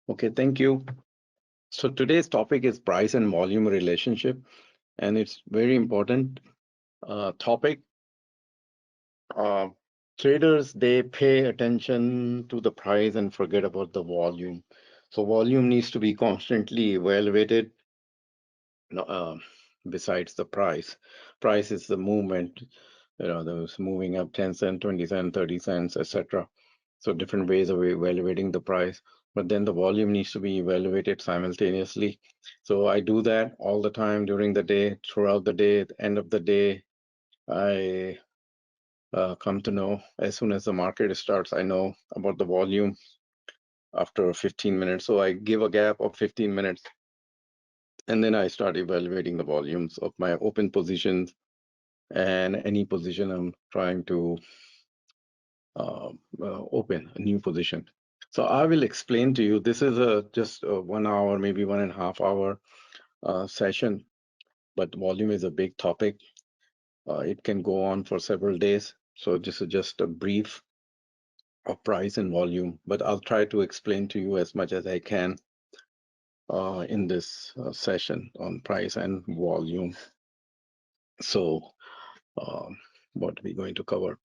Okay, thank you. So today's topic is price and volume relationship, and it's very important topic. Uh, Traders, they pay attention to the price and forget about the volume. So volume needs to be constantly evaluated. No, besides the price, price is the movement. Those moving up 10 cents, 20 cents, 30 cents, etc. So different ways of evaluating the price, but then the volume needs to be evaluated simultaneously. So I do that all the time during the day, throughout the day, at the end of the day. I come to know as soon as the market starts, I know about the volume after 15 minutes. So I give a gap of 15 minutes and then I start evaluating the volumes of my open positions and any position I'm trying to open a new position. So I will explain to you. This is a just a 1 hour, maybe 1.5 hour session, but volume is a big topic. It can go on for several days. So this is just a brief of price and volume, but I'll try to explain to you as much as I can in this session on price and volume. So what are we going to cover?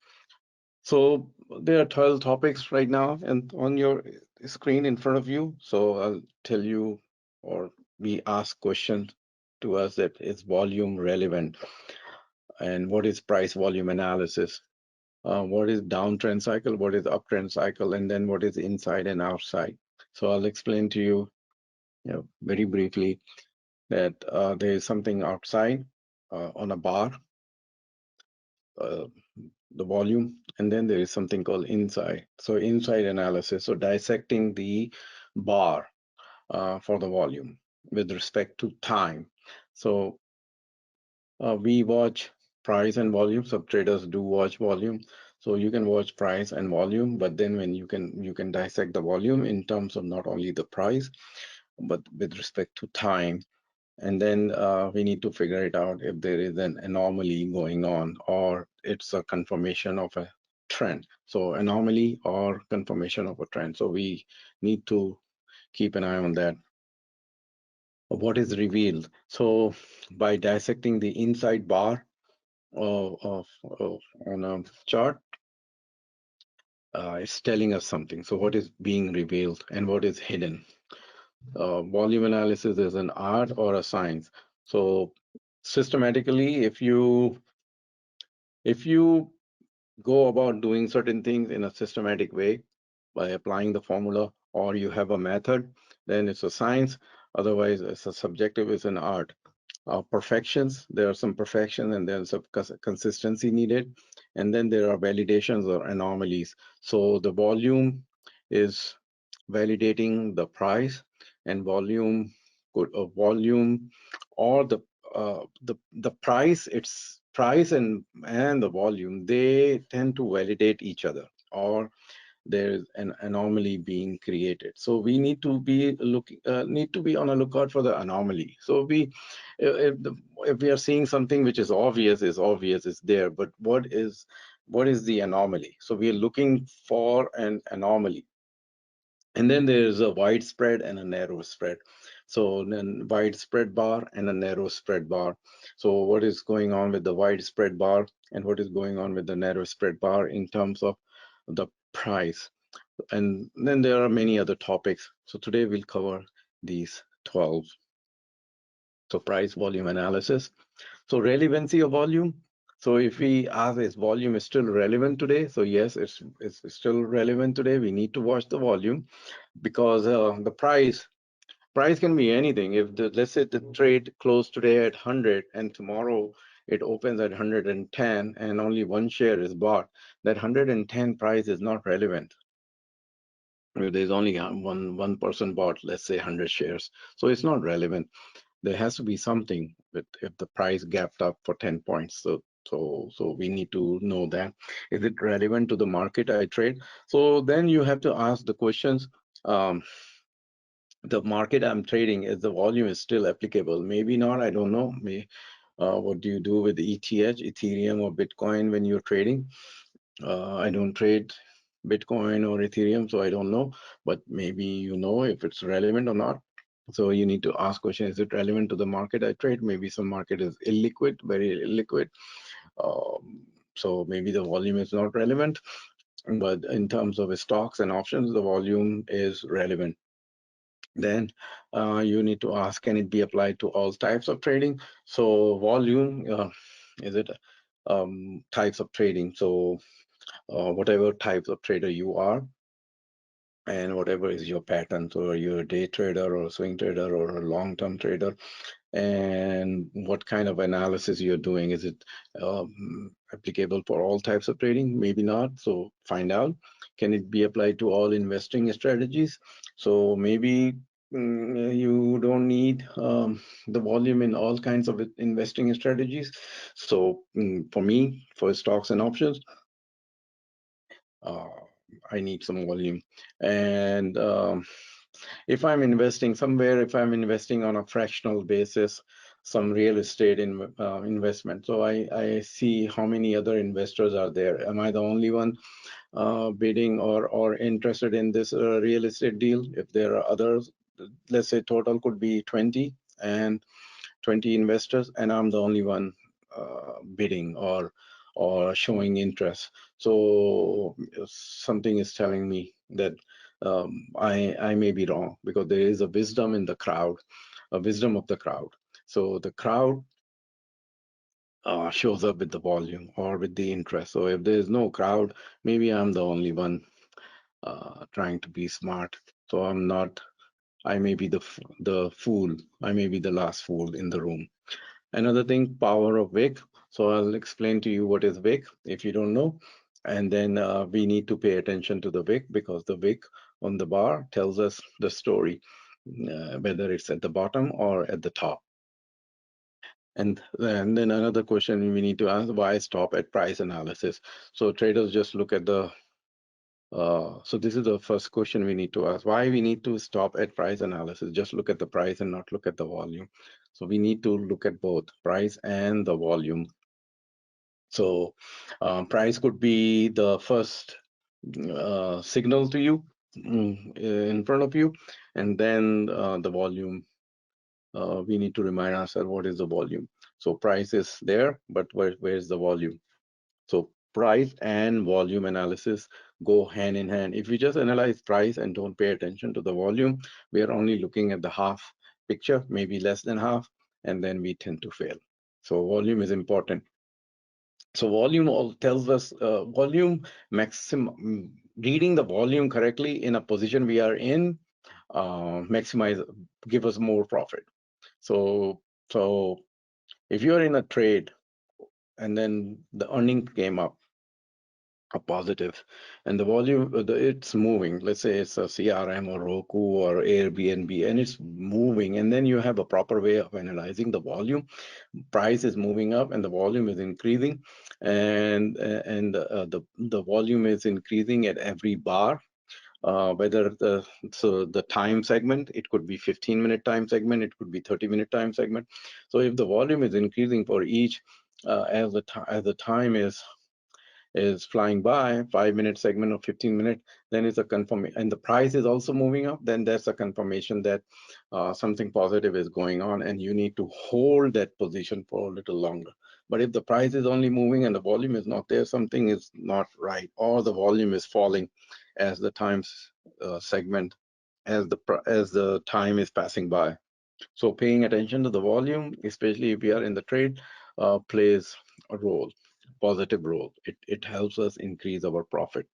So there are 12 topics right now and on your screen in front of you. So I'll tell you, or we ask questions to us that is volume relevant, and what is price volume analysis? What is downtrend cycle? What is uptrend cycle? And then what is inside and outside? So I'll explain to you, very briefly that there is something outside on a bar, uh, the volume, and then there is something called inside. So inside analysis, so dissecting the bar for the volume with respect to time. So we watch price and volume. Some traders do watch volume. So you can watch price and volume, but then when you can dissect the volume in terms of not only the price, but with respect to time. And then we need to figure it out if there is an anomaly going on or it's a confirmation of a trend. So anomaly or confirmation of a trend. So we need to keep an eye on that. What is revealed? So by dissecting the inside bar of on a chart, it's telling us something. So what is being revealed and what is hidden? Volume analysis is an art or a science. So systematically, if you go about doing certain things in a systematic way by applying the formula, or you have a method, then it's a science. Otherwise, it's a subjective, it's an art. Perfections, there are some perfection and there's some consistency needed. And then there are validations or anomalies. So the volume is validating the price, and volume could volume or the price, its price and the volume, they tend to validate each other, or there's an anomaly being created. So we need to be on a lookout for the anomaly. So if we are seeing something which is obvious, is there, but what is the anomaly? So we are looking for an anomaly. And then there's a wide spread and a narrow spread. So then wide spread bar and a narrow spread bar. So what is going on with the wide spread bar and what is going on with the narrow spread bar in terms of the price? And then there are many other topics. So today we'll cover these 12. So price volume analysis. So relevancy of volume. So if we ask, is volume still relevant today? So yes, it's still relevant today. We need to watch the volume because the price can be anything. If let's say the trade closed today at 100 and tomorrow it opens at 110 and only one share is bought, that 110 price is not relevant. If there's only one person bought, let's say 100 shares, so it's not relevant. There has to be something. But if the price gapped up for 10 points, so we need to know that, is it relevant to the market I trade? So then you have to ask the questions. um, the market I'm trading, is the volume is still applicable? Maybe not, I don't know. What do you do with ETH, Ethereum or Bitcoin when you're trading? I don't trade Bitcoin or Ethereum, so I don't know, but maybe you know if it's relevant or not. So you need to ask question, is it relevant to the market I trade? Maybe some market is illiquid, very illiquid. So maybe the volume is not relevant, but in terms of stocks and options, the volume is relevant. Then you need to ask, can it be applied to all types of trading? So volume, is it types of trading? So whatever types of trader you are, and whatever is your pattern, so you're a day trader or a swing trader or a long-term trader, and what kind of analysis you're doing. Is it applicable for all types of trading? Maybe not. So find out, can it be applied to all investing strategies? So maybe you don't need the volume in all kinds of investing strategies. So for me, for stocks and options, uh, I need some volume. And if I'm investing somewhere, if I'm investing on a fractional basis, some real estate investment, so I see how many other investors are there. Am I the only one bidding or interested in this real estate deal? If there are others, let's say total could be 20 and 20 investors, and I'm the only one bidding or showing interest. So something is telling me that I may be wrong, because there is a wisdom in the crowd, a wisdom of the crowd. So the crowd shows up with the volume or with the interest. So if there is no crowd, maybe I'm the only one trying to be smart. So I'm not. I may be the fool. I may be the last fool in the room. Another thing, power of wick. So I'll explain to you what is wick if you don't know. And then we need to pay attention to the wick, because the wick on the bar tells us the story, whether it's at the bottom or at the top. And then another question we need to ask, why stop at price analysis? So traders just look at the so this is the first question we need to ask. Why we need to stop at price analysis? Just look at the price and not look at the volume. So we need to look at both price and the volume. So price could be the first signal to you in front of you, and then the volume. We need to remind ourselves, what is the volume? So price is there, but where's the volume? So price and volume analysis go hand in hand. If we just analyze price and don't pay attention to the volume, we are only looking at the half picture, maybe less than half, and then we tend to fail. So volume is important. So volume all tells us volume maximum. Reading the volume correctly in a position we are in maximize, give us more profit. So if you're in a trade and then the earning came up a positive, and the volume it's moving, let's say it's a CRM or Roku or Airbnb, and it's moving, and then you have a proper way of analyzing the volume. Price is moving up and the volume is increasing, and the volume is increasing at every bar. Whether the time segment, it could be 15-minute time segment, it could be 30-minute time segment. So if the volume is increasing for each as the time is flying by, 5-minute segment or 15-minute, then it's a confirmation, and the price is also moving up, then that's a confirmation that something positive is going on, and you need to hold that position for a little longer. But if the price is only moving and the volume is not there, something is not right, or the volume is falling as the times segment, as the time is passing by. So paying attention to the volume, especially if we are in the trade, plays a role, positive role. It helps us increase our profit.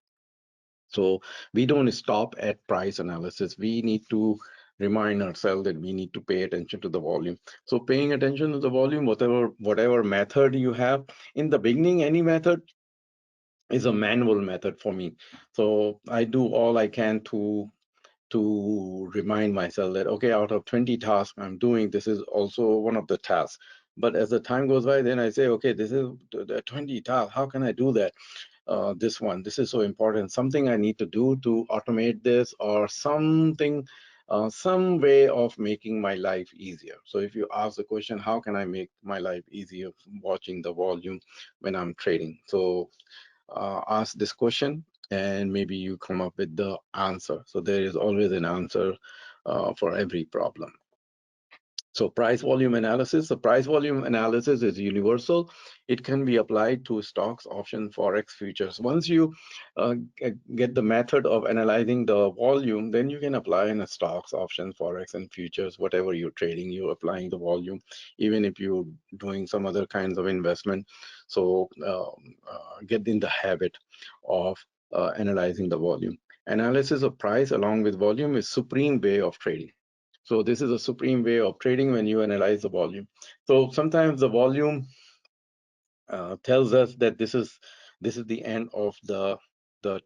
So we don't stop at price analysis. We need to remind ourselves that we need to pay attention to the volume. So paying attention to the volume, whatever method you have, in the beginning, any method is a manual method for me. So I do all I can to remind myself that, okay, out of 20 tasks I'm doing, this is also one of the tasks. But as the time goes by, then I say, okay, this is the 20 tasks. How can I do that? This is so important. Something I need to do to automate this, or something, some way of making my life easier. So if you ask the question, how can I make my life easier watching the volume when I'm trading? So ask this question. and maybe you come up with the answer. So there is always an answer for every problem. So price volume analysis. The price volume analysis is universal. It can be applied to stocks, options, forex, futures. Once you get the method of analyzing the volume, then you can apply in a stocks, options, forex, and futures. Whatever you're trading, you're applying the volume. Even if you're doing some other kinds of investment, so get in the habit of analyzing the volume. Analysis of price along with volume is supreme way of trading. So this is a supreme way of trading when you analyze the volume. So sometimes the volume tells us that this is the end of the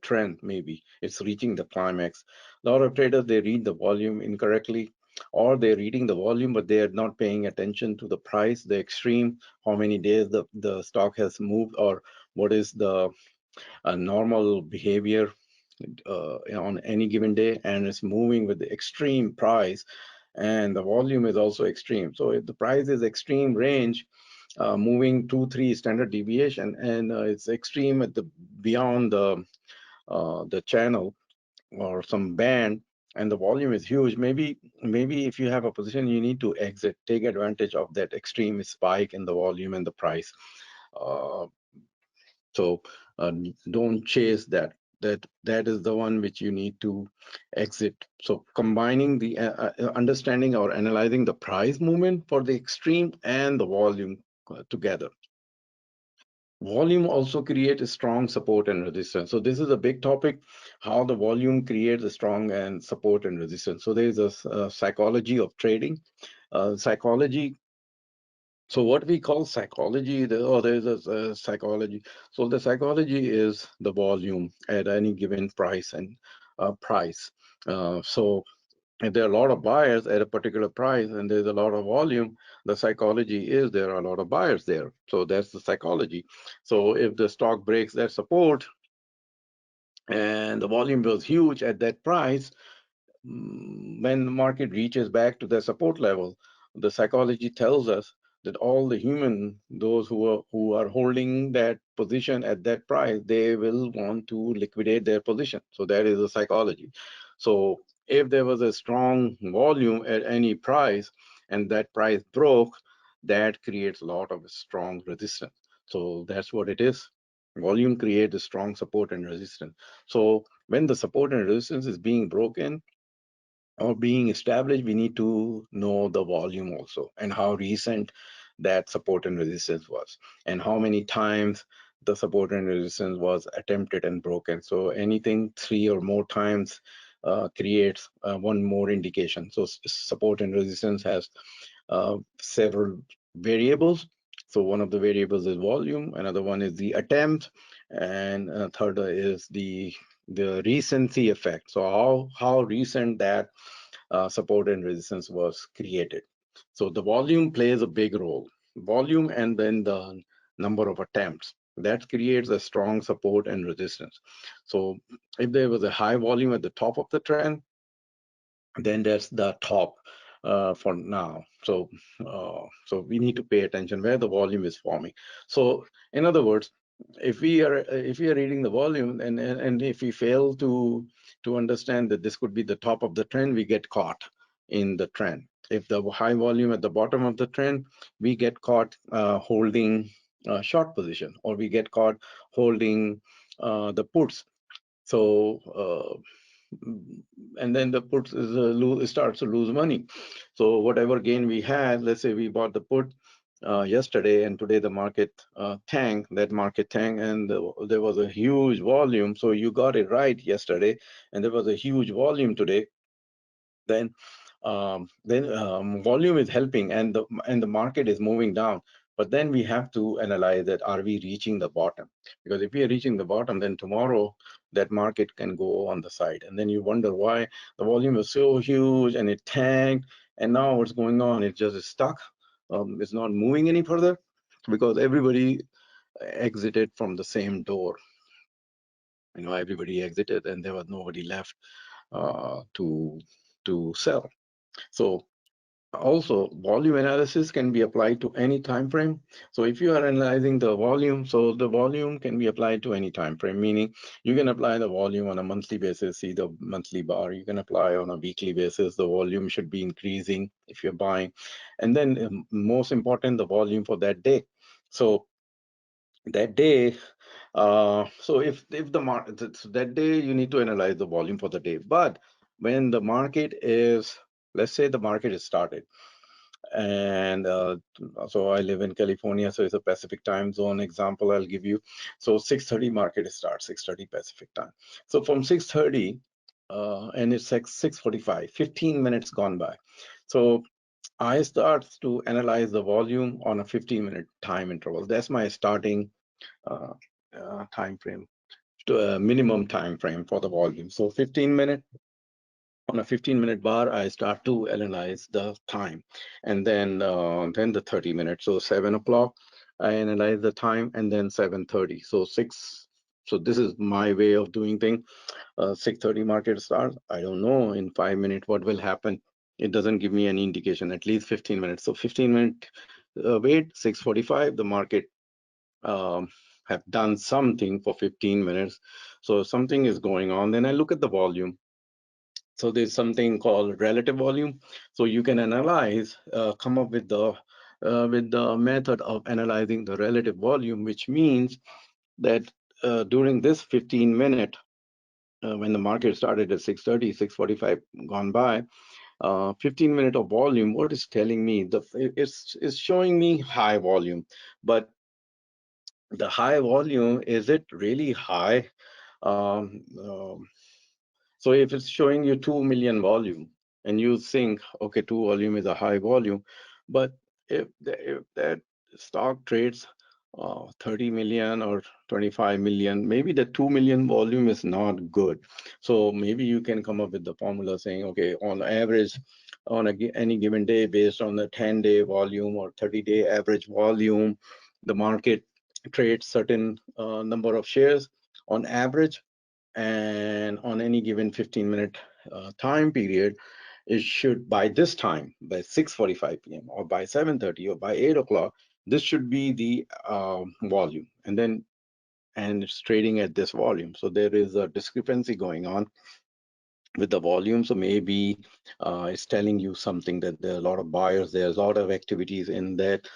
trend. Maybe it's reaching the climax. A lot of traders, they read the volume incorrectly, or they're reading the volume but they are not paying attention to the price, the extreme, how many days the stock has moved, or what is the normal behavior on any given day, and it's moving with the extreme price, and the volume is also extreme. So if the price is extreme range, moving 2-3 standard deviation, and it's extreme at the beyond the channel or some band, and the volume is huge, maybe if you have a position, you need to exit, take advantage of that extreme spike in the volume and the price. uh, so don't chase that. That is the one which you need to exit. So combining the understanding or analyzing the price movement for the extreme and the volume together. Volume also creates a strong support and resistance. So this is a big topic, how the volume creates a strong and support and resistance. So there is a psychology of trading. Psychology. So what we call psychology, there's a psychology. So the psychology is the volume at any given price and price. So if there are a lot of buyers at a particular price and there's a lot of volume, the psychology is there are a lot of buyers there. So that's the psychology. So if the stock breaks that support and the volume was huge at that price, when the market reaches back to the support level, the psychology tells us that all the those who are holding that position at that price, they will want to liquidate their position. So that is the psychology. So if there was a strong volume at any price and that price broke, that creates a lot of strong resistance. So that's what it is. Volume creates a strong support and resistance. So when the support and resistance is being broken or being established, we need to know the volume also, and how recent that support and resistance was, and how many times the support and resistance was attempted and broken. So anything 3 or more times creates one more indication. So support and resistance has several variables. So one of the variables is volume, another one is the attempt, and third is the recency effect. So how recent that support and resistance was created. So the volume plays a big role. Volume and then the number of attempts. That creates a strong support and resistance. So if there was a high volume at the top of the trend, then that's the top for now. So we need to pay attention where the volume is forming. So in other words, if we are reading the volume, and if we fail to understand that this could be the top of the trend, we get caught in the trend. If the high volume at the bottom of the trend, we get caught holding short position, or we get caught holding the puts. So and then the puts starts to lose money. So whatever gain we had, let's say we bought the put yesterday, and today the market tanked. That market tanked, and there was a huge volume. So you got it right yesterday, and there was a huge volume today. Then volume is helping, and the market is moving down. But then we have to analyze that, are we reaching the bottom? Because if we are reaching the bottom, then tomorrow that market can go on the side, and then you wonder why the volume is so huge and it tanked, and now what's going on? It just is stuck. It's not moving any further because everybody exited from the same door. Everybody exited, and there was nobody left to sell. So Also, volume analysis can be applied to any time frame. So if you are analyzing the volume, so the volume can be applied to any time frame, meaning you can apply the volume on a monthly basis, see the monthly bar. You can apply on a weekly basis. The volume should be increasing if you're buying. And then most important, the volume for that day. So that day, so if the market, so that day you need to analyze the volume for the day. But when the market is, let's say the market is started, and so I live in California, so it's a Pacific time zone example I'll give you. So 6:30 market starts, 6:30 Pacific time. So from 6:30 and it's like 6:45, 15 minutes gone by. So I start to analyze the volume on a 15-minute time interval. That's my starting uh, time frame, to a minimum time frame for the volume. So 15-minute, on a 15-minute bar, I start to analyze the time, and then the 30 minutes. So 7 o'clock, I analyze the time, and then 7:30. So six. So this is my way of doing things. 6:30 market starts. I don't know in 5 minutes what will happen. It doesn't give me any indication. At least 15 minutes. So 15-minute wait. 6:45, the market um, have done something for 15 minutes. So something is going on. Then I look at the volume. So there's something called relative volume. So you can analyze, come up with the method of analyzing the relative volume, which means that during this 15-minute, when the market started at 6:30, 6:45 gone by, 15 minutes of volume, what is telling me? It's showing me high volume, but the high volume, is it really high? Um, um, So if it's showing you 2 million volume and you think, okay, 2 volume is a high volume, but if that stock trades 30 million or 25 million, maybe the 2 million volume is not good. So maybe you can come up with the formula saying, okay, on average, on any given day, based on the 10-day volume or 30-day average volume, the market trades certain number of shares on average, and on any given 15-minute time period, it should, by this time, by 6:45 p.m. or by 7:30 or by 8 o'clock, this should be the volume, and it's trading at this volume. So there is a discrepancy going on with the volume. So maybe it's telling you something, that there are a lot of buyers, there's a lot of activities in that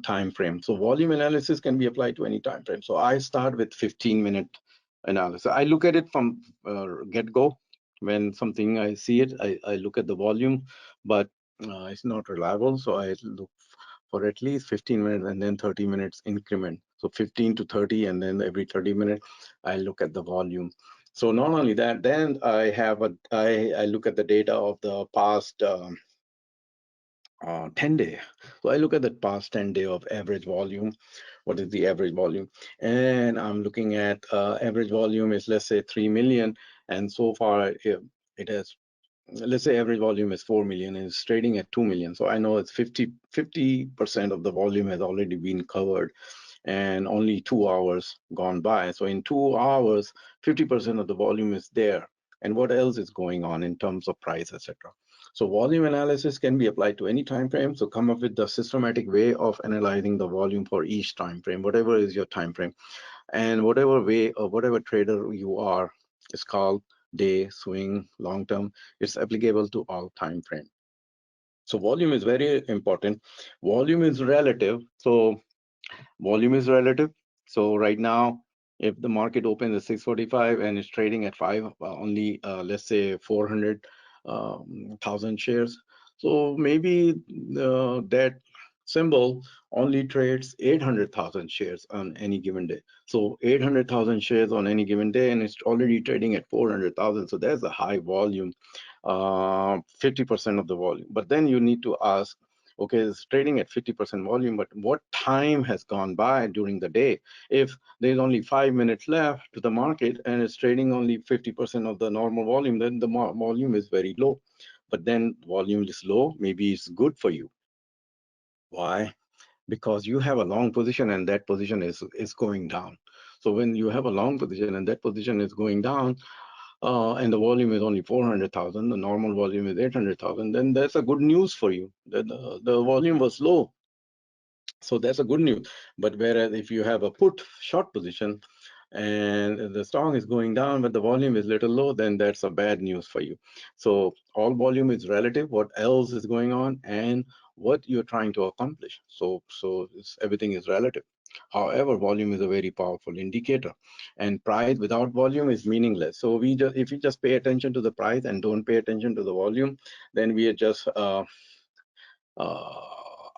time frame. So volume analysis can be applied to any time frame. So I start with 15-minute analysis. I look at it from get-go. When something I see it, I look at the volume, but it's not reliable. So I look for at least 15 minutes and then 30 minutes increment. So 15 to 30, and then every 30 minutes, I look at the volume. So not only that, then I look at the data of the past 10 day. So I look at the past 10 day of average volume. What is the average volume? And I'm looking at average volume is, let's say, 3 million. And so far it has, let's say average volume is 4 million and it's trading at 2 million. So I know it's 50% of the volume has already been covered, and only 2 hours gone by. So in 2 hours, 50% of the volume is there. And what else is going on in terms of price, etc. So volume analysis can be applied to any time frame. So come up with the systematic way of analyzing the volume for each time frame, whatever is your time frame, and whatever way or whatever trader you are, is called day, swing, long term. It's applicable to all time frame. So volume is very important. Volume is relative. So volume is relative. So right now, if the market opens at 6:45 and is trading at only let's say 400,000 shares, so maybe that symbol only trades 800,000 shares on any given day. So 800,000 shares on any given day, and it's already trading at 400,000. So there's a high volume, 50% of the volume. But then you need to ask, okay, it's trading at 50% volume, but what time has gone by during the day? If there's only 5 minutes left to the market and it's trading only 50% of the normal volume, then the volume is very low. But then volume is low, maybe it's good for you. Why? Because you have a long position and that position is going down. So when you have a long position and that position is going down, and the volume is only 400,000, the normal volume is 800,000, then that's a good news for you. The volume was low, so that's a good news. But whereas if you have a put short position and the stock is going down, but the volume is little low, then that's a bad news for you. So all volume is relative, what else is going on and what you're trying to accomplish. So everything is relative. However, volume is a very powerful indicator, and price without volume is meaningless. So if we just pay attention to the price and don't pay attention to the volume, then we are just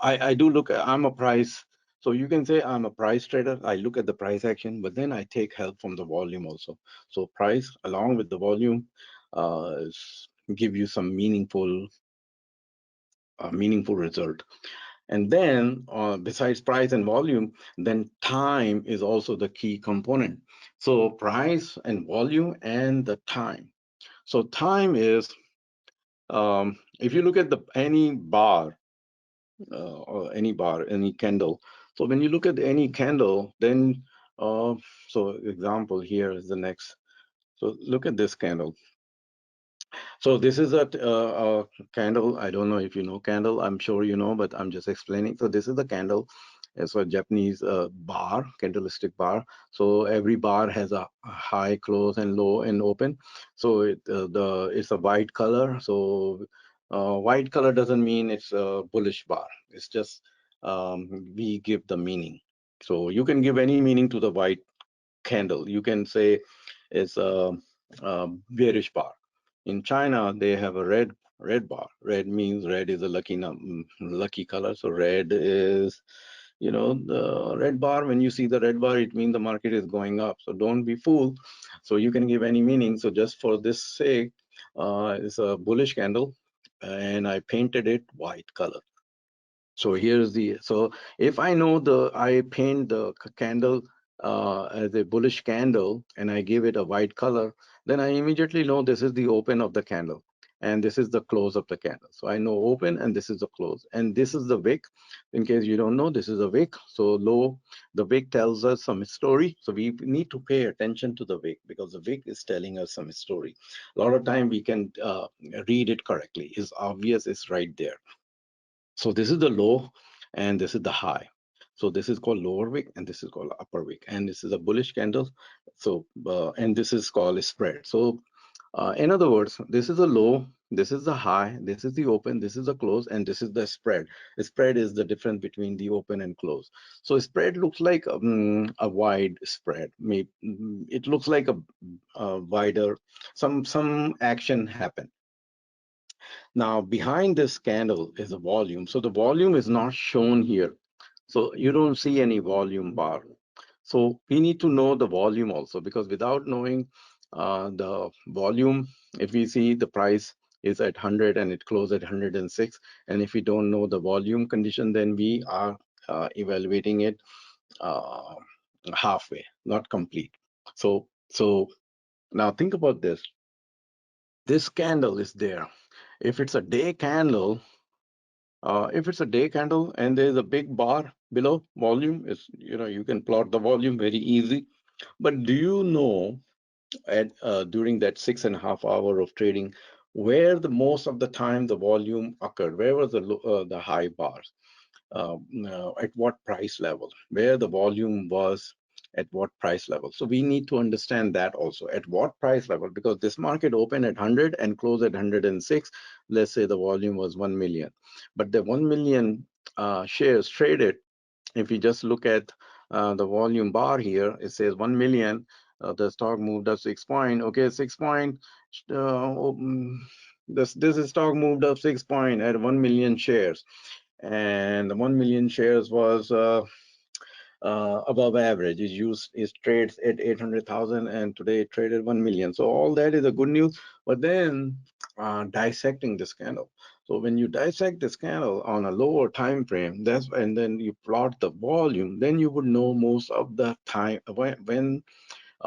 I do look at, I'm a price, so you can say I'm a price trader. I look at the price action, but then I take help from the volume also. So price along with the volume give you some meaningful result. And then besides price and volume, then time is also the key component. So price and volume and the time. So time is, if you look at any bar, or any bar, any candle. So when you look at any candle, then so example here is the next. So look at this candle. So this is a candle. I don't know if you know candle. I'm sure you know, but I'm just explaining. So this is the candle. It's a Japanese bar, candlestick bar. So every bar has a high, close, and low and open. So it's a white color. So white color doesn't mean it's a bullish bar. It's just we give the meaning. So you can give any meaning to the white candle. You can say it's a bearish bar. In China, they have a red bar. Red means red is a lucky color. So red is, the red bar. When you see the red bar, it means the market is going up. So don't be fooled. So you can give any meaning. So just for this sake, it's a bullish candle, and I painted it white color. So so if I know I paint the candle as a bullish candle and I give it a white color, then I immediately know this is the open of the candle and this is the close of the candle. So I know open and this is the close, and this is the wick. In case you don't know, this is a wick. So the wick tells us some story. So we need to pay attention to the wick because the wick is telling us some story. A lot of time we can read it correctly. It's obvious, it's right there. So this is the low and this is the high. So this is called lower wick and this is called upper wick, and this is a bullish candle. So and this is called a spread. So in other words, this is a low, this is the high, this is the open, this is the close, and this is the spread. The spread is the difference between the open and close. So spread looks like a wide spread. Maybe it looks like a wider, some action happened. Now, behind this candle is a volume. So the volume is not shown here. So you don't see any volume bar. So we need to know the volume also, because without knowing the volume, if we see the price is at 100 and it closed at 106, and if we don't know the volume condition, then we are evaluating it uh, halfway, not complete. So now think about this. This candle is there. If it's a day candle, and there's a big bar below volume, you can plot the volume very easy. But do you know during that 6.5 hour of trading, where the most of the time the volume occurred? Where was the high bars? At what price level? Where the volume was at what price level? So we need to understand that also. At what price level? Because this market opened at 100 and closed at 106. Let's say the volume was 1 million. But the 1 million shares traded, if you just look at the volume bar here, it says 1 million. The stock moved up 6 point. Okay, 6 point. This stock moved up 6 point at 1 million shares, and the 1 million shares was above average. It trades at 800,000, and today it traded 1 million. So all that is a good news. But then dissecting this candle. So when you dissect this candle on a lower time frame, and then you plot the volume, then you would know most of the time when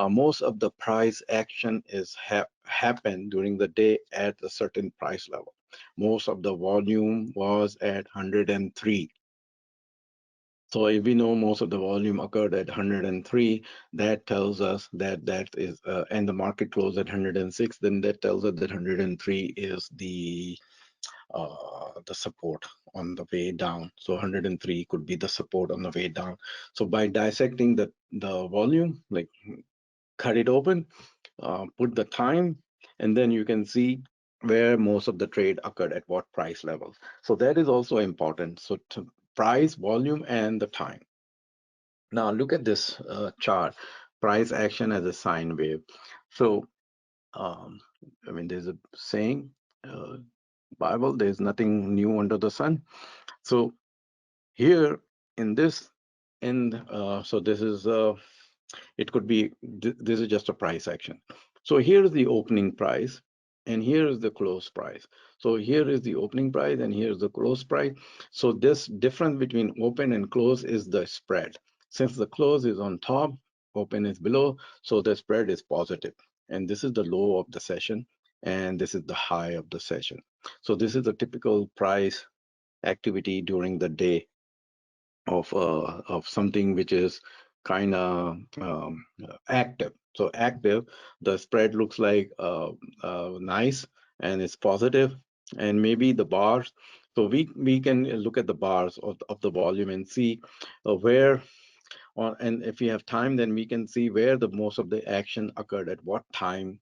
most of the price action is happened during the day at a certain price level. Most of the volume was at 103. So if we know most of the volume occurred at 103, that tells us that that is, and the market closed at 106, then that tells us that 103 is the support on the way down. So 103 could be the support on the way down. So by dissecting the volume, like cut it open, put the time, and then you can see where most of the trade occurred at what price level. So that is also important. So to price, volume, and the time. Now look at this chart, price action as a sine wave. So um, I mean, there's a saying, uh, Bible, there's nothing new under the sun. So here in this, and so this is it could be this is just a price action. So here is the opening price, and here is the close price. So here is the opening price, and here is the close price. So this difference between open and close is the spread. Since the close is on top, open is below, so the spread is positive. And this is the low of the session, and this is the high of the session. So this is a typical price activity during the day of something which is kind of active. So active, the spread looks like nice and it's positive, and maybe the bars. So we can look at the bars of the volume and see where on, and if we have time, then we can see where the most of the action occurred at what time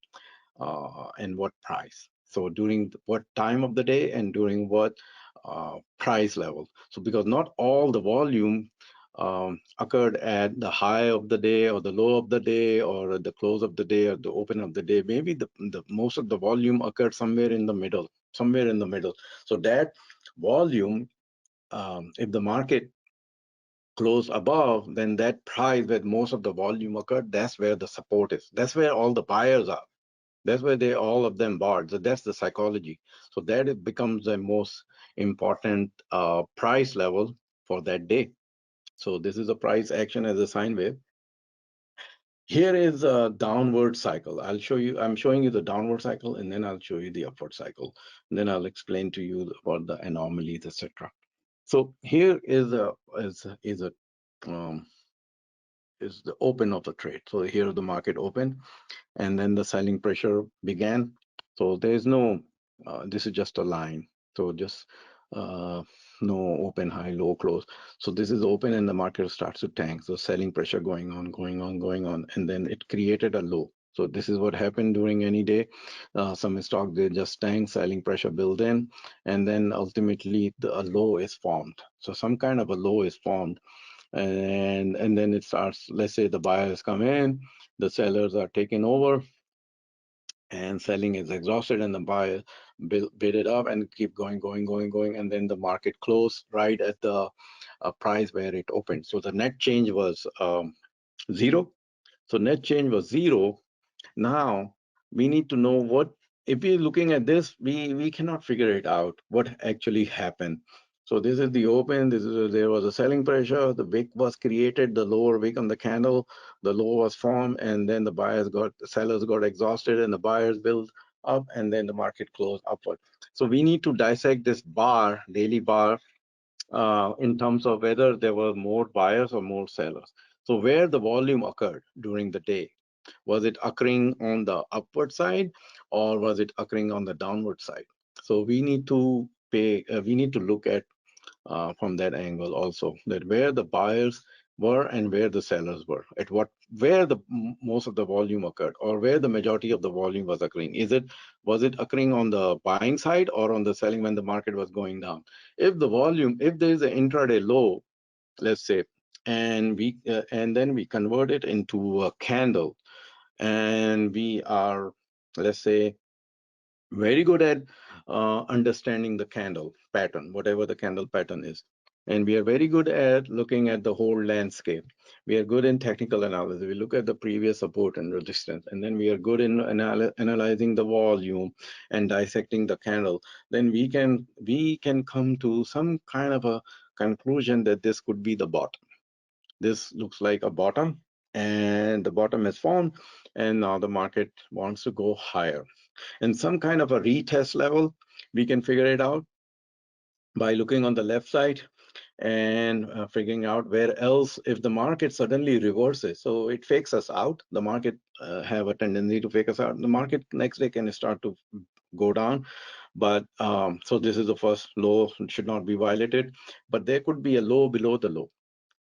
and what price. So during what time of the day and during what price level. So because not all the volume occurred at the high of the day or the low of the day or at the close of the day or the open of the day. Maybe the most of the volume occurred somewhere in the middle, somewhere in the middle. So that volume, if the market closed above, then that price where most of the volume occurred, that's where the support is. That's where all the buyers are. That's why they all of them bought. So that's the psychology. So that it becomes the most important price level for that day. So this is a price action as a sine wave. Here is a downward cycle. I'll show you. I'm showing you the downward cycle, and then I'll show you the upward cycle. And then I'll explain to you about the anomalies, etc. So here is a um, is the open of the trade. So here the market open, and then the selling pressure began. So there is no, this is just a line. So just no open, high, low, close. So this is open and the market starts to tank. So selling pressure going on, going on, going on, and then it created a low. So this is what happened during any day. Some stock, they just tank, selling pressure build in, and then ultimately a low is formed. So some kind of a low is formed, and then it starts, let's say the buyers come in, the sellers are taking over, and selling is exhausted, and the buyer bid it up and keep going, going, going, going, and then the market closed right at the price where it opened. So the net change was zero. So net change was zero. Now we need to know what, if we're looking at this, we cannot figure it out what actually happened. So this is the open, this is, there was a selling pressure, the wick was created, the lower wick on the candle, the low was formed, and then the sellers got exhausted, and the buyers built up, and then the market closed upward. So we need to dissect this bar, daily bar, in terms of whether there were more buyers or more sellers. So where the volume occurred during the day, was it occurring on the upward side or was it occurring on the downward side? So we need to we need to look at from that angle also, that where the buyers were and where the sellers were, at what, where the most of the volume occurred, or where the majority of the volume was occurring. Was it occurring on the buying side or on the selling when the market was going down? If the volume, if there is an intraday low, let's say, and then we convert it into a candle, and we are, let's say, very good at understanding the candle pattern, whatever the candle pattern is. And we are very good at looking at the whole landscape. We are good in technical analysis. We look at the previous support and resistance, and then we are good in analyzing the volume and dissecting the candle. Then we can come to some kind of a conclusion that this could be the bottom. This looks like a bottom, and the bottom is formed, and now the market wants to go higher. And some kind of a retest level, we can figure it out by looking on the left side, and figuring out where else if the market suddenly reverses. So it fakes us out. The market have a tendency to fake us out. The market next day can start to go down. But so this is the first low, should not be violated. But there could be a low below the low.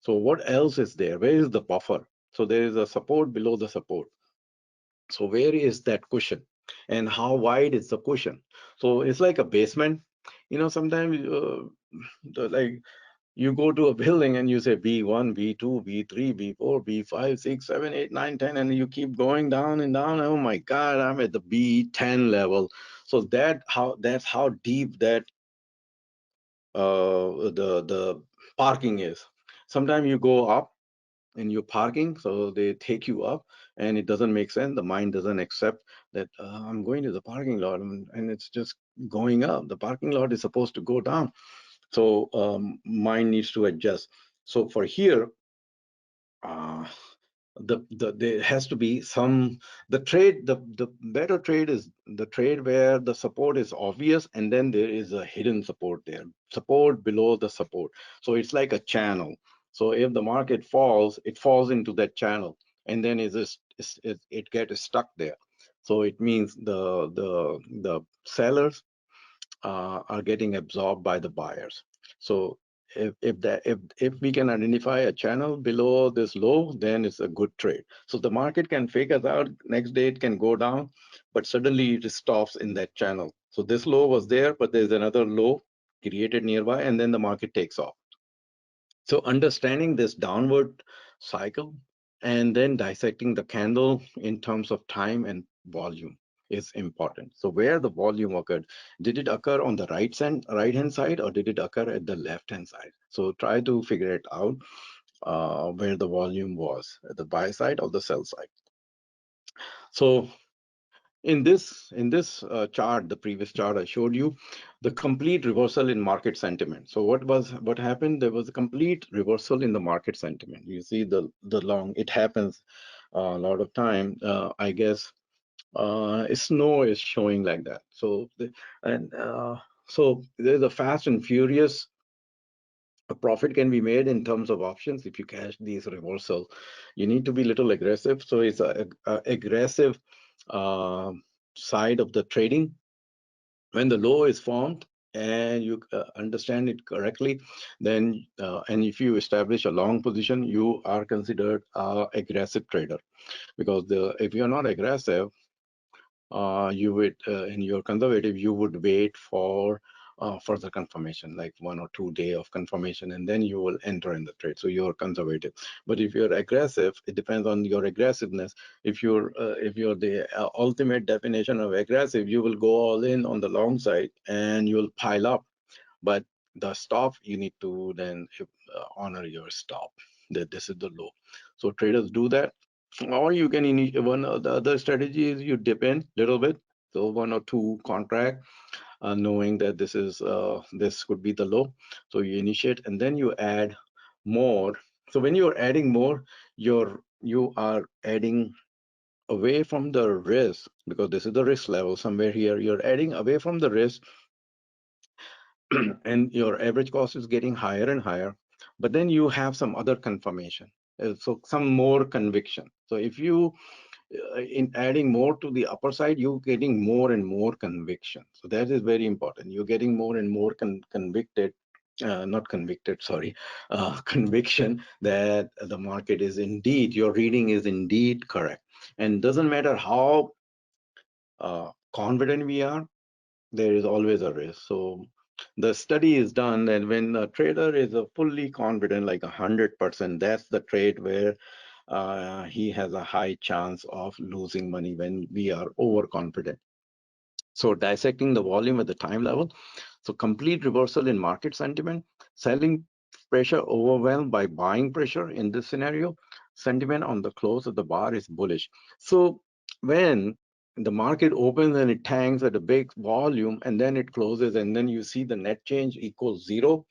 So what else is there? Where is the buffer? So there is a support below the support. So where is that cushion? And how wide is the cushion? So it's like a basement. Sometimes like you go to a building and you say B1, B2, B3, B4, B5, 6, 7, 8, 9, 10, and you keep going down and down. Oh my God, I'm at the B10 level. So that's how deep that the parking is. Sometimes you go up and you're parking, so they take you up, and it doesn't make sense. The mind doesn't accept that I'm going to the parking lot, and it's just going up. The parking lot is supposed to go down. So mind needs to adjust. So for here, uh, there has to be some the better trade is the trade where the support is obvious and then there is a hidden support there, support below the support. So it's like a channel. So if the market falls, it falls into that channel, and then it gets stuck there. So it means the sellers are getting absorbed by the buyers. So if we can identify a channel below this low, then it's a good trade. So the market can fake us out. Next day it can go down, but suddenly it stops in that channel. So this low was there, but there's another low created nearby, and then the market takes off. So understanding this downward cycle and then dissecting the candle in terms of time and volume is important. So where the volume occurred, did it occur on the right hand side, or did it occur at the left hand side? So try to figure it out where the volume was, at the buy side or the sell side. So in this chart, the previous chart I showed you, the complete reversal in market sentiment. So what happened? There was a complete reversal in the market sentiment. You see the long, it happens a lot of time. I guess snow is showing like that. So there's a fast and furious. A profit can be made in terms of options if you catch these reversals. You need to be a little aggressive. So it's a aggressive uh, side of the trading. When the low is formed and you understand it correctly, then and if you establish a long position, you are considered a aggressive trader. Because if you're not aggressive, you would and you're conservative, you would wait for further confirmation, like 1 or 2 day of confirmation, and then you will enter in the trade. So you're conservative. But if you're aggressive, it depends on your aggressiveness. If you're the ultimate definition of aggressive, you will go all in on the long side and you'll pile up. But the stop, you need to then honor your stop, that this is the low. So traders do that. Or you can one of the other strategy is you dip in a little bit, so 1 or 2 contract, knowing that this could be the low. So you initiate and then you add more. So when you're adding more, you are adding away from the risk, because this is the risk level somewhere here. You're adding away from the risk, and your average cost is getting higher and higher. But then you have some other confirmation, so some more conviction. So if you in adding more to the upper side, you're getting more and more conviction. So that is very important. You're getting more and more convicted, not convicted, sorry, conviction that the market is indeed, your reading is indeed correct. And doesn't matter how confident we are, there is always a risk. So the study is done that when a trader is a fully confident, like 100%, that's the trade where he has a high chance of losing money when we are overconfident. So dissecting the volume at the time level. So complete reversal in market sentiment, selling pressure overwhelmed by buying pressure in this scenario. Sentiment on the close of the bar is bullish. So when the market opens and it tanks at a big volume and then it closes and then you see the net change equals 0,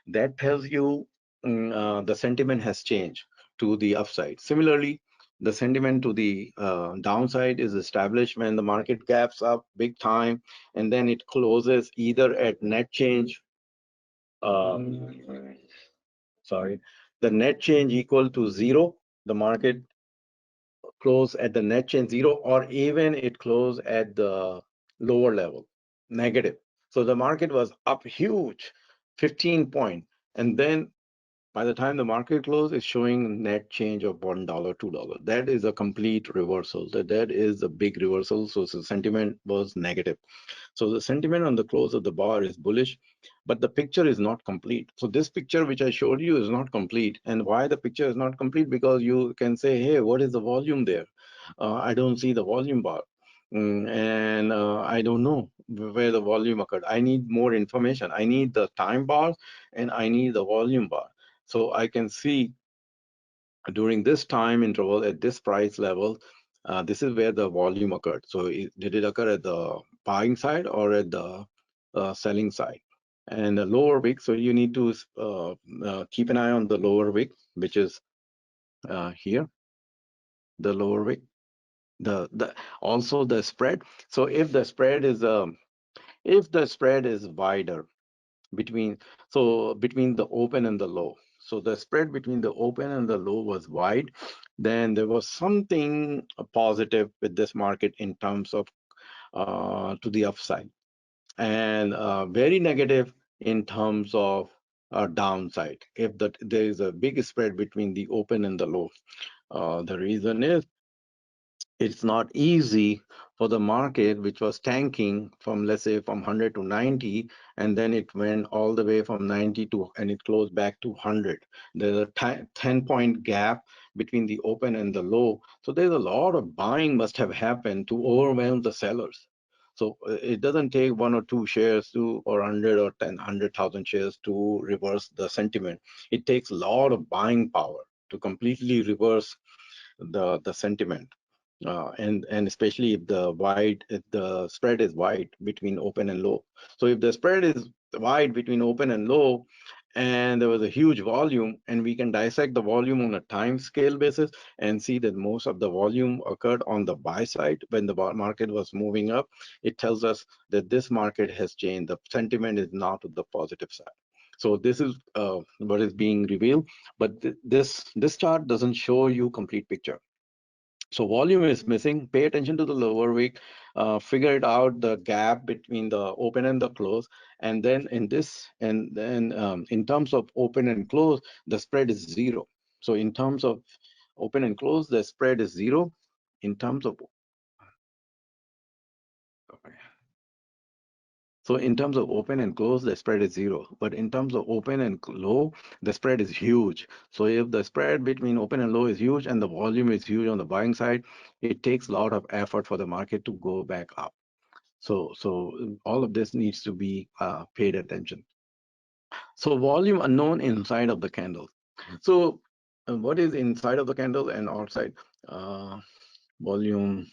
that tells you the sentiment has changed to the upside. Similarly, the sentiment to the downside is established when the market gaps up big time and then it closes either at net change sorry, the net change equal to zero, the market close at the net change zero, or even it closed at the lower level, negative. So the market was up huge, 15 point. And then by the time the market close, it's showing net change of $1, $2. That is a complete reversal. That is a big reversal. So the sentiment was negative. So the sentiment on the close of the bar is bullish, but the picture is not complete. So this picture which I showed you is not complete. And why the picture is not complete? Because you can say, hey, what is the volume there? I don't see the volume bar. And I don't know where the volume occurred. I need more information. I need the time bar and I need the volume bar. So I can see during this time interval at this price level, this is where the volume occurred. So did it occur at the buying side or at the selling side? And the lower wick, so you need to keep an eye on the lower wick, which is here, the lower wick. The also the spread. So if the spread is wider between the open and the low, so the spread between the open and the low was wide, then there was something positive with this market in terms of to the upside, and very negative in terms of downside if there is a big spread between the open and the low. The reason is it's not easy for the market, which was tanking from, let's say, from 100 to 90, and then it went all the way from 90 to, and it closed back to 100. There's a 10-point gap between the open and the low. So there's a lot of buying must have happened to overwhelm the sellers. So it doesn't take one or two shares to, or 100 or 10, 100,000 shares to reverse the sentiment. It takes a lot of buying power to completely reverse the sentiment, and especially if the spread is wide between open and low. So if the spread is wide between open and low, and there was a huge volume, and we can dissect the volume on a time scale basis and see that most of the volume occurred on the buy side when the market was moving up, it tells us that this market has changed. The sentiment is now to the positive side. So this is what is being revealed, but this chart doesn't show you complete picture. So volume is missing. Pay attention to the lower wick, figure it out the gap between the open and the close, and then in terms of open and close, the spread is zero. So in terms of open and close, the spread is zero. In terms of So in terms of open and close, the spread is zero. But in terms of open and low, the spread is huge. So if the spread between open and low is huge and the volume is huge on the buying side, it takes a lot of effort for the market to go back up. So all of this needs to be paid attention. So volume unknown inside of the candle. So what is inside of the candle and outside? Volume.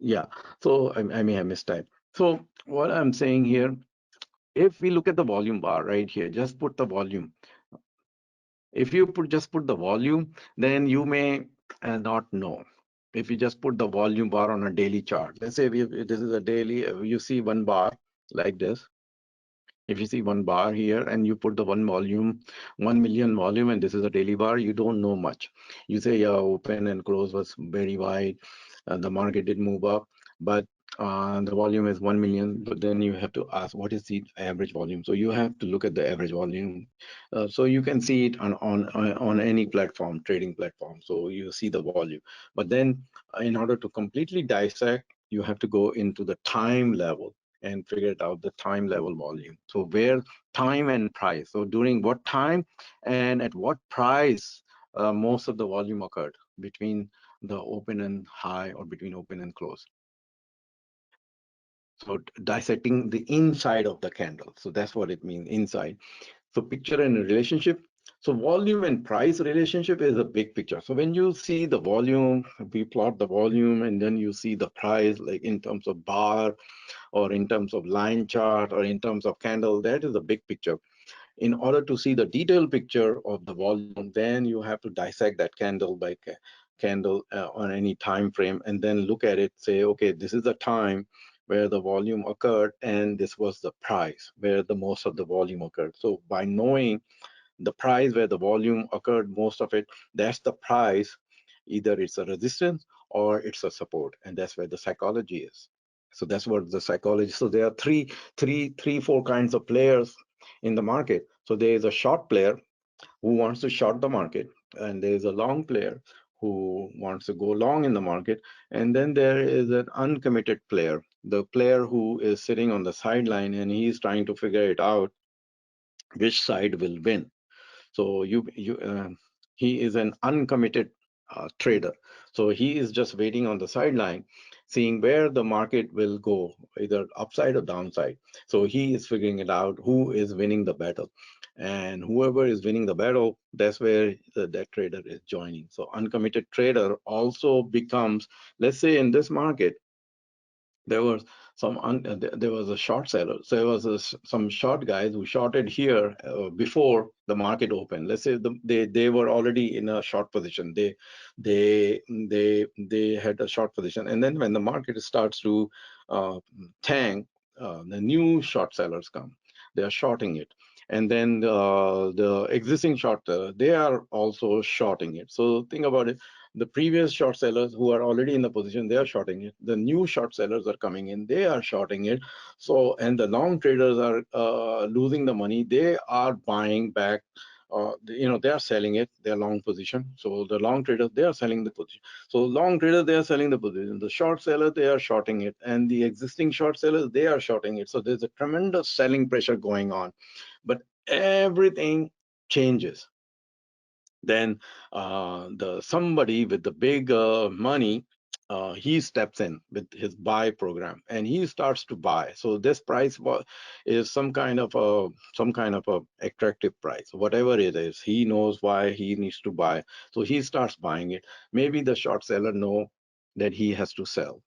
Yeah. So I may have mistyped. So what I'm saying here, if we look at the volume bar right here, just put the volume. If you just put the volume, then you may not know. If you just put the volume bar on a daily chart, let's say this is a daily, you see one bar like this. If you see one bar here and you put the 1 million volume, and this is a daily bar, you don't know much. You say, yeah, open and close was very wide. The market did move up, but the volume is 1 million. But then you have to ask, what is the average volume? So you have to look at the average volume. So you can see it on any platform, trading platform. So you see the volume. But then in order to completely dissect, you have to go into the time level and figure it out, the time level volume. So where time and price. So during what time and at what price most of the volume occurred between the open and high or between open and close. So dissecting the inside of the candle. So that's what it means, inside. So picture and relationship. So volume and price relationship is a big picture. So when you see the volume, we plot the volume, and then you see the price, like in terms of bar or in terms of line chart or in terms of candle, that is a big picture. In order to see the detailed picture of the volume, then you have to dissect that candle by candle on any time frame, and then look at it, say, okay, this is the time where the volume occurred, and this was the price where the most of the volume occurred. So by knowing the price where the volume occurred, most of it, that's the price. Either it's a resistance or it's a support, and that's where the psychology is. So that's what the psychology. So there are four kinds of players in the market. So there is a short player who wants to short the market, and there is a long player who wants to go long in the market, and then there is an uncommitted player, the player who is sitting on the sideline and he's trying to figure it out which side will win. So he is an uncommitted trader. So he is just waiting on the sideline, seeing where the market will go, either upside or downside. So he is figuring it out who is winning the battle. And whoever is winning the battle, that's where that trader is joining. So uncommitted trader also becomes, let's say in this market, there was there was a short seller. So there was some short guys who shorted here before the market opened. Let's say they were already in a short position. They had a short position, and then when the market starts to tank, the new short sellers come. They are shorting it, and then the existing short seller, they are also shorting it. So think about it, the previous short sellers who are already in the position, they are shorting it. The new short sellers are coming in, they are shorting it. So, and the long traders are losing the money, they are buying back. They are selling it, their long position. So the long traders, they are selling the position. So long traders, they are selling the position. The short sellers, they are shorting it, and the existing short sellers, they are shorting it. So there's a tremendous selling pressure going on, but everything changes. Then the somebody with the big money, he steps in with his buy program and he starts to buy. So this price is some kind of a attractive price, whatever it is. He knows why he needs to buy, so he starts buying it. Maybe the short seller know that he has to sell.